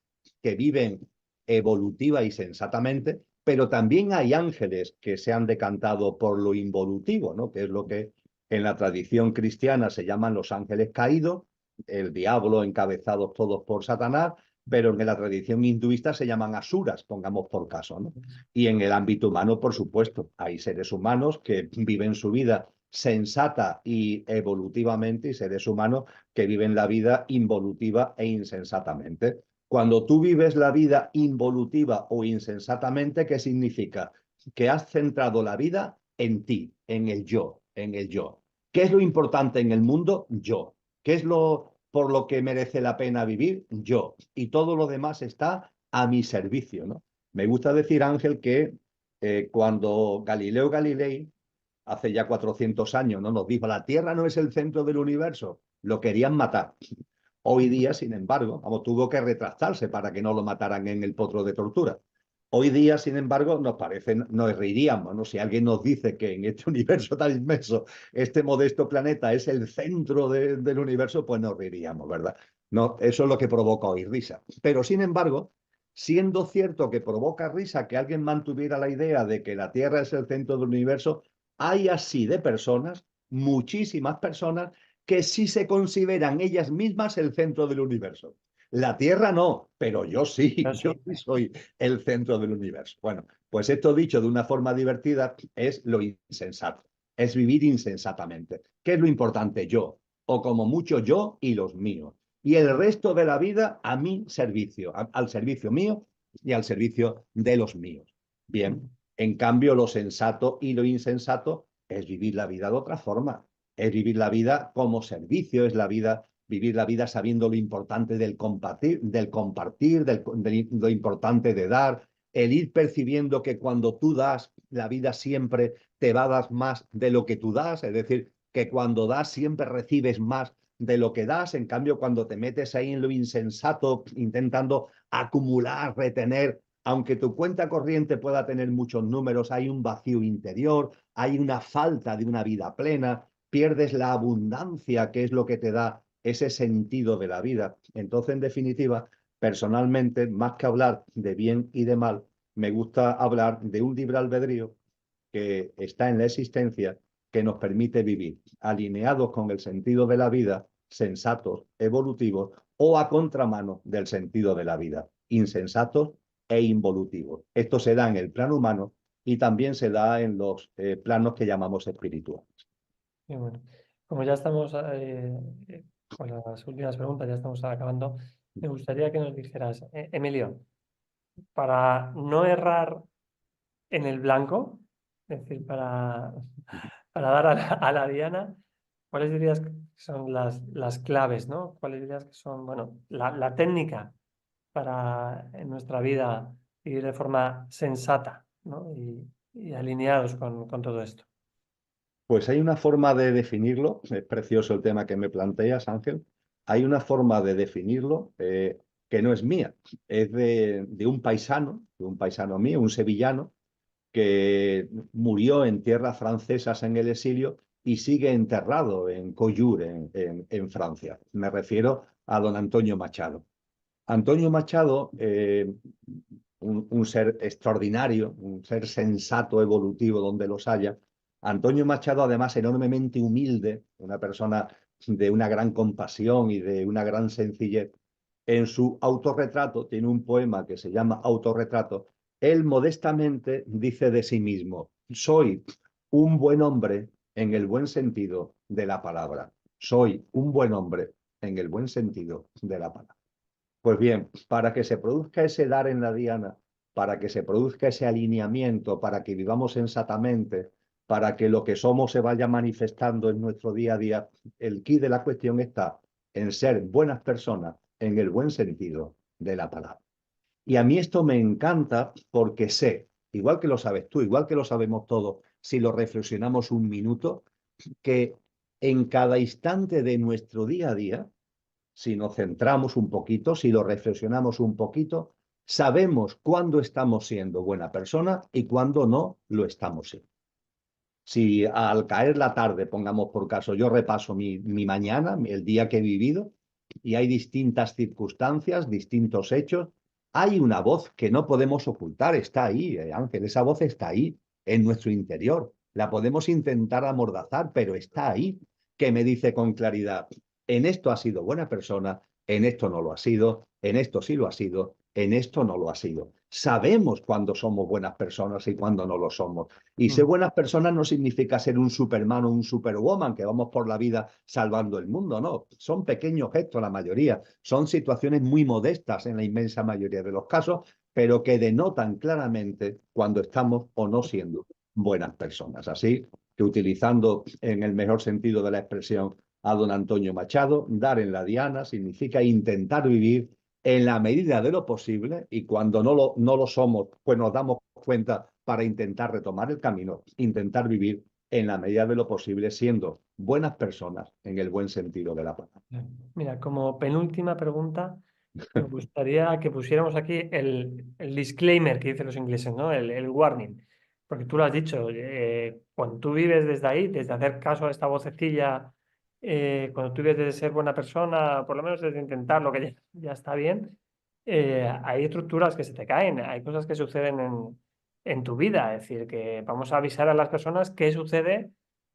que viven evolutiva y sensatamente, pero también hay ángeles que se han decantado por lo involutivo, ¿no? Que es lo que en la tradición cristiana se llaman los ángeles caídos, el diablo encabezados todos por Satanás, pero en la tradición hinduista se llaman asuras, pongamos por caso, ¿no? Y en el ámbito humano, por supuesto, hay seres humanos que viven su vida sensata y evolutivamente y seres humanos que viven la vida involutiva e insensatamente. Cuando tú vives la vida involutiva o insensatamente, ¿qué significa? Que has centrado la vida en ti, en el yo, en el yo. ¿Qué es lo importante en el mundo? Yo. ¿Qué es lo por lo que merece la pena vivir? Yo. Y todo lo demás está a mi servicio, ¿no? Me gusta decir, Ángel, que cuando Galileo Galilei hace ya 400 años, ¿no? Nos dijo, la Tierra no es el centro del universo, lo querían matar. Hoy día, sin embargo, vamos, tuvo que retractarse para que no lo mataran en el potro de tortura. Hoy día, sin embargo, nos parece, nos reiríamos, ¿no? Si alguien nos dice que en este universo tan inmenso, este modesto planeta es el centro del universo, pues nos reiríamos, ¿verdad? No, eso es lo que provoca hoy risa. Pero, sin embargo, siendo cierto que provoca risa que alguien mantuviera la idea de que la Tierra es el centro del universo, hay así de personas, muchísimas personas, que sí se consideran ellas mismas el centro del universo. La Tierra no, pero yo sí, Yo yo sí. sí soy el centro del universo. Bueno, pues esto dicho de una forma divertida es lo insensato, es vivir insensatamente. ¿Qué es lo importante? Yo, o como mucho yo y los míos. Y el resto de la vida a mi servicio, al servicio mío y al servicio de los míos. Bien, en cambio lo sensato y lo insensato es vivir la vida de otra forma, es vivir la vida como servicio, es la vida vivir la vida sabiendo lo importante del compartir, lo importante de dar, el ir percibiendo que cuando tú das, la vida siempre te va a dar más de lo que tú das, es decir, que cuando das siempre recibes más de lo que das, en cambio cuando te metes ahí en lo insensato, intentando acumular, retener, aunque tu cuenta corriente pueda tener muchos números, hay un vacío interior, hay una falta de una vida plena, pierdes la abundancia, que es lo que te da ese sentido de la vida. Entonces, en definitiva, personalmente, más que hablar de bien y de mal, me gusta hablar de un libre albedrío que está en la existencia, que nos permite vivir alineados con el sentido de la vida, sensatos, evolutivos, o a contramano del sentido de la vida, insensatos e involutivos. Esto se da en el plano humano y también se da en los planos que llamamos espirituales. Y bueno, como ya estamos con las últimas preguntas, ya estamos acabando, me gustaría que nos dijeras, Emilio, para no errar en el blanco, es decir, para dar a la diana, ¿cuáles dirías que son las claves, ¿no? ¿Cuáles dirías que son, bueno, la técnica para en nuestra vida vivir de forma sensata, ¿no? Y alineados con todo esto? Pues hay una forma de definirlo, es precioso el tema que me planteas, Ángel. Hay una forma de definirlo que no es mía, es de un paisano mío, un sevillano, que murió en tierras francesas en el exilio y sigue enterrado en Collioure, en Francia. Me refiero a don Antonio Machado. Antonio Machado, un ser extraordinario, un ser sensato, evolutivo, donde los haya. Antonio Machado, además, enormemente humilde, una persona de una gran compasión y de una gran sencillez. En su autorretrato, tiene un poema que se llama Autorretrato, él modestamente dice de sí mismo, soy un buen hombre en el buen sentido de la palabra. Soy un buen hombre en el buen sentido de la palabra. Pues bien, para que se produzca ese dar en la diana, para que se produzca ese alineamiento, para que vivamos sensatamente, para que lo que somos se vaya manifestando en nuestro día a día, el quid de la cuestión está en ser buenas personas en el buen sentido de la palabra. Y a mí esto me encanta porque sé, igual que lo sabes tú, igual que lo sabemos todos, si lo reflexionamos un minuto, que en cada instante de nuestro día a día, si nos centramos un poquito, si lo reflexionamos un poquito, sabemos cuándo estamos siendo buena persona y cuándo no lo estamos siendo. Si al caer la tarde, pongamos por caso, yo repaso mi mañana, el día que he vivido, y hay distintas circunstancias, distintos hechos, hay una voz que no podemos ocultar, está ahí, Ángel, esa voz está ahí, en nuestro interior. La podemos intentar amordazar, pero está ahí, que me dice con claridad, en esto has sido buena persona, en esto no lo ha sido, en esto sí lo ha sido, en esto no lo ha sido. Sabemos cuándo somos buenas personas y cuándo no lo somos. Y ser Mm. buenas personas no significa ser un Superman o un Superwoman que vamos por la vida salvando el mundo, no. Son pequeños gestos la mayoría, son situaciones muy modestas en la inmensa mayoría de los casos, pero que denotan claramente cuando estamos o no siendo buenas personas. Así que utilizando en el mejor sentido de la expresión a don Antonio Machado, dar en la diana significa intentar vivir en la medida de lo posible y cuando no lo somos, pues nos damos cuenta para intentar retomar el camino, intentar vivir en la medida de lo posible siendo buenas personas en el buen sentido de la palabra. Mira, como penúltima pregunta, me gustaría que pusiéramos aquí el disclaimer que dicen los ingleses, ¿no? El warning. Porque tú lo has dicho, cuando tú vives desde ahí, desde hacer caso a esta vocecilla, cuando tú vives desde ser buena persona, por lo menos desde intentar lo que ya está bien, hay estructuras que se te caen, hay cosas que suceden en tu vida. Es decir, que vamos a avisar a las personas qué sucede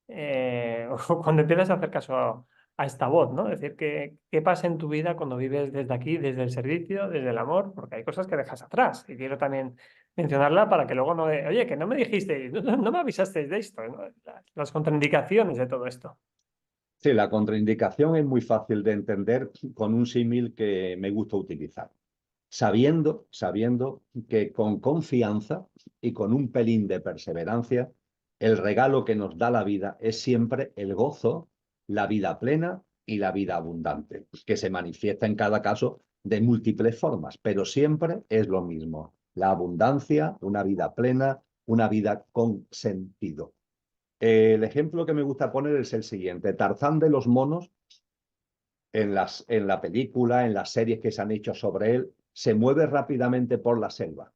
cuando empiezas a hacer caso a esta voz, ¿no? Es decir, ¿qué pasa en tu vida cuando vives desde aquí, desde el servicio, desde el amor? Porque hay cosas que dejas atrás y quiero también mencionarla para que luego no, oye, que no me dijiste, no me avisasteis de esto, ¿no? Las contraindicaciones de todo esto. Sí, la contraindicación es muy fácil de entender con un símil que me gusta utilizar. Sabiendo que con confianza y con un pelín de perseverancia, el regalo que nos da la vida es siempre el gozo, la vida plena y la vida abundante, que se manifiesta en cada caso de múltiples formas, pero siempre es lo mismo, la abundancia, una vida plena, una vida con sentido. El ejemplo que me gusta poner es el siguiente. Tarzán de los monos, en la película, en las series que se han hecho sobre él, se mueve rápidamente por la selva,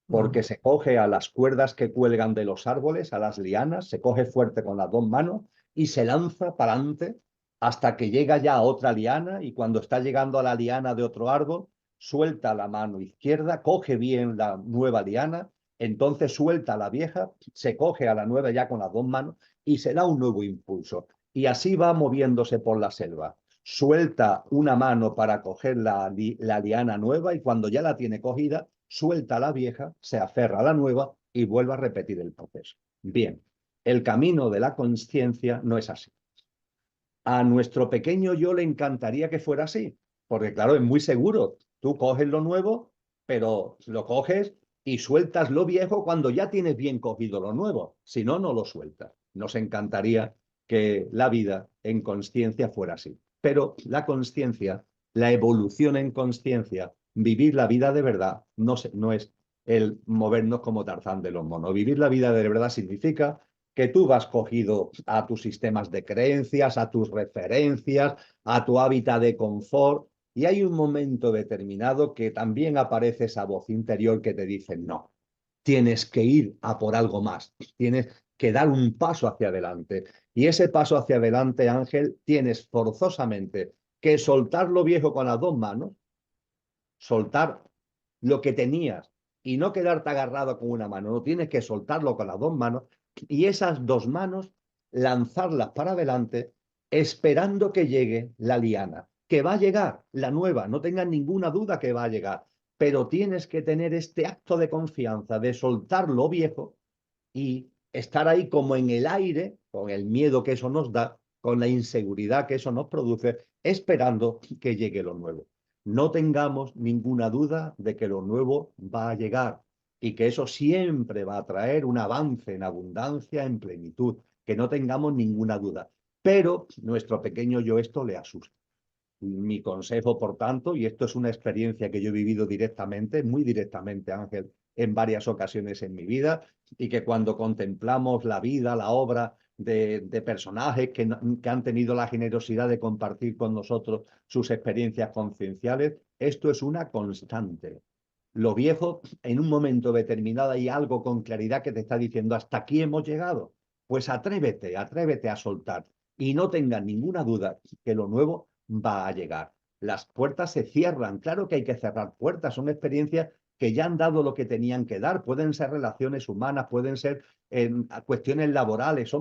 Ujú. porque se coge a las cuerdas que cuelgan de los árboles, a las lianas, se coge fuerte con las dos manos y se lanza para adelante hasta que llega ya a otra liana y cuando está llegando a la liana de otro árbol, suelta la mano izquierda, coge bien la nueva liana, entonces suelta la vieja, se coge a la nueva ya con las dos manos y se da un nuevo impulso. Y así va moviéndose por la selva. Suelta una mano para coger la liana nueva y cuando ya la tiene cogida, suelta la vieja, se aferra a la nueva y vuelve a repetir el proceso. Bien, el camino de la conciencia no es así. A nuestro pequeño yo le encantaría que fuera así, porque claro, es muy seguro. Tú coges lo nuevo, pero lo coges y sueltas lo viejo cuando ya tienes bien cogido lo nuevo. Si no, no lo sueltas. Nos encantaría que la vida en consciencia fuera así. Pero la consciencia, la evolución en consciencia, vivir la vida de verdad, no es el movernos como Tarzán de los monos. Vivir la vida de verdad significa que tú vas cogido a tus sistemas de creencias, a tus referencias, a tu hábitat de confort, y hay un momento determinado que también aparece esa voz interior que te dice, no, tienes que ir a por algo más, tienes que dar un paso hacia adelante. Y ese paso hacia adelante, Ángel, tienes forzosamente que soltar lo viejo con las dos manos, soltar lo que tenías y no quedarte agarrado con una mano, no tienes que soltarlo con las dos manos y esas dos manos lanzarlas para adelante esperando que llegue la liana, que va a llegar, la nueva, no tengas ninguna duda que va a llegar, pero tienes que tener este acto de confianza, de soltar lo viejo y estar ahí como en el aire, con el miedo que eso nos da, con la inseguridad que eso nos produce, esperando que llegue lo nuevo. No tengamos ninguna duda de que lo nuevo va a llegar y que eso siempre va a traer un avance en abundancia, en plenitud, que no tengamos ninguna duda. Pero nuestro pequeño yo esto le asusta. Mi consejo, por tanto, y esto es una experiencia que yo he vivido directamente, muy directamente, Ángel, en varias ocasiones en mi vida, y que cuando contemplamos la vida, la obra de personajes que han tenido la generosidad de compartir con nosotros sus experiencias concienciales, esto es una constante. Lo viejo, en un momento determinado hay algo con claridad que te está diciendo, hasta aquí hemos llegado. Pues atrévete, atrévete a soltar y no tengas ninguna duda que lo nuevo va a llegar. Las puertas se cierran, claro que hay que cerrar puertas, son experiencias que ya han dado lo que tenían que dar, pueden ser relaciones humanas, pueden ser cuestiones laborales,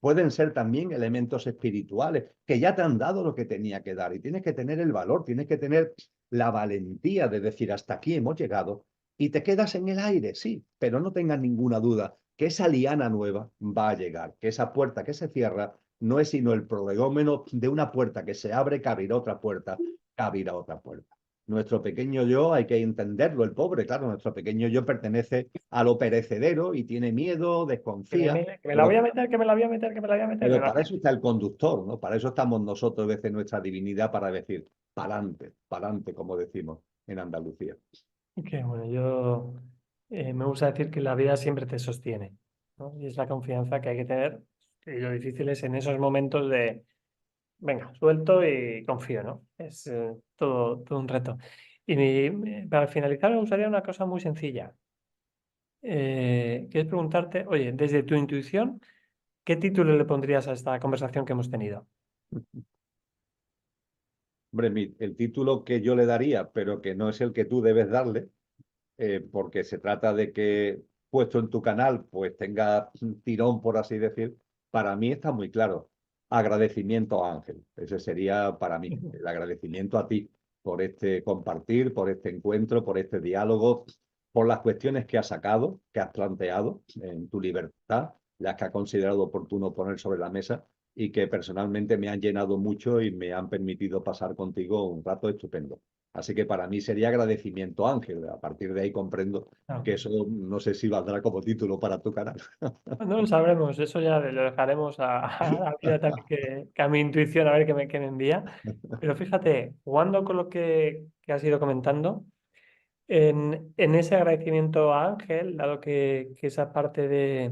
pueden ser también elementos espirituales que ya te han dado lo que tenía que dar y tienes que tener el valor, tienes que tener la valentía de decir hasta aquí hemos llegado y te quedas en el aire, sí, pero no tengas ninguna duda que esa liana nueva va a llegar, que esa puerta que se cierra no es sino el prolegómeno de una puerta que se abre, que abrirá otra puerta, que abrirá otra puerta. Nuestro pequeño yo, hay que entenderlo, el pobre, claro, nuestro pequeño yo pertenece a lo perecedero y tiene miedo, desconfía, Que me la voy pero a meter, que me la voy a meter, que me la voy a meter. pero para eso está el conductor, ¿no? Para eso estamos nosotros desde nuestra divinidad para decir, para adelante, como decimos en Andalucía. Que bueno, yo me gusta decir que la vida siempre te sostiene, ¿no? Y es la confianza que hay que tener. Y lo difícil es en esos momentos de, venga, suelto y confío, ¿no? Es todo un reto. Y para finalizar, me gustaría una cosa muy sencilla. Que es preguntarte, oye, desde tu intuición, ¿qué título le pondrías a esta conversación que hemos tenido? Hombre, el título que yo le daría, pero que no es el que tú debes darle, porque se trata de que puesto en tu canal pues tenga un tirón, por así decir, para mí está muy claro. Agradecimiento a Ángel. Ese sería para mí, el agradecimiento a ti por este compartir, por este encuentro, por este diálogo, por las cuestiones que has sacado, que has planteado en tu libertad, las que has considerado oportuno poner sobre la mesa y que personalmente me han llenado mucho y me han permitido pasar contigo un rato estupendo. Así que para mí sería agradecimiento, Ángel. A partir de ahí comprendo Ah, que eso no sé si valdrá como título para tu canal. no lo sabremos, eso ya lo dejaremos a la vida también que a mi intuición a ver qué me envía. Pero fíjate, jugando con lo que has ido comentando, en ese agradecimiento a Ángel, dado que esa parte de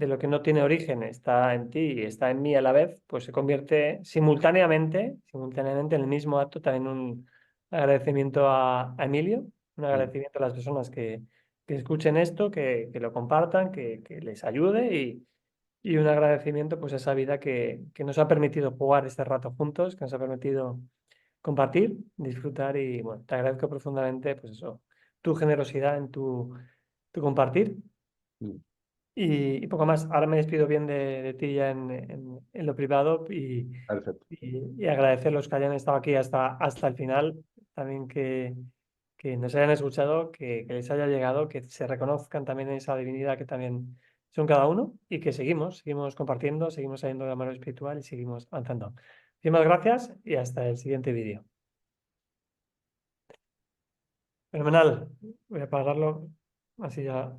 lo que no tiene origen está en ti y está en mí a la vez, pues se convierte simultáneamente en el mismo acto también un agradecimiento a Emilio, un agradecimiento a las personas que escuchen esto, que lo compartan, que les ayude y un agradecimiento pues a esa vida que nos ha permitido jugar este rato juntos, que nos ha permitido compartir, disfrutar y bueno, te agradezco profundamente pues eso, tu generosidad en tu compartir. Y poco más. Ahora me despido bien de ti ya en lo privado Perfecto. y agradecer a los que hayan estado aquí hasta el final. También que nos hayan escuchado, que les haya llegado, que se reconozcan también en esa divinidad que también son cada uno y que seguimos compartiendo, seguimos saliendo de la mano espiritual y seguimos avanzando. Muchísimas gracias y hasta el siguiente vídeo. Fenomenal. Voy a apagarlo. Así ya.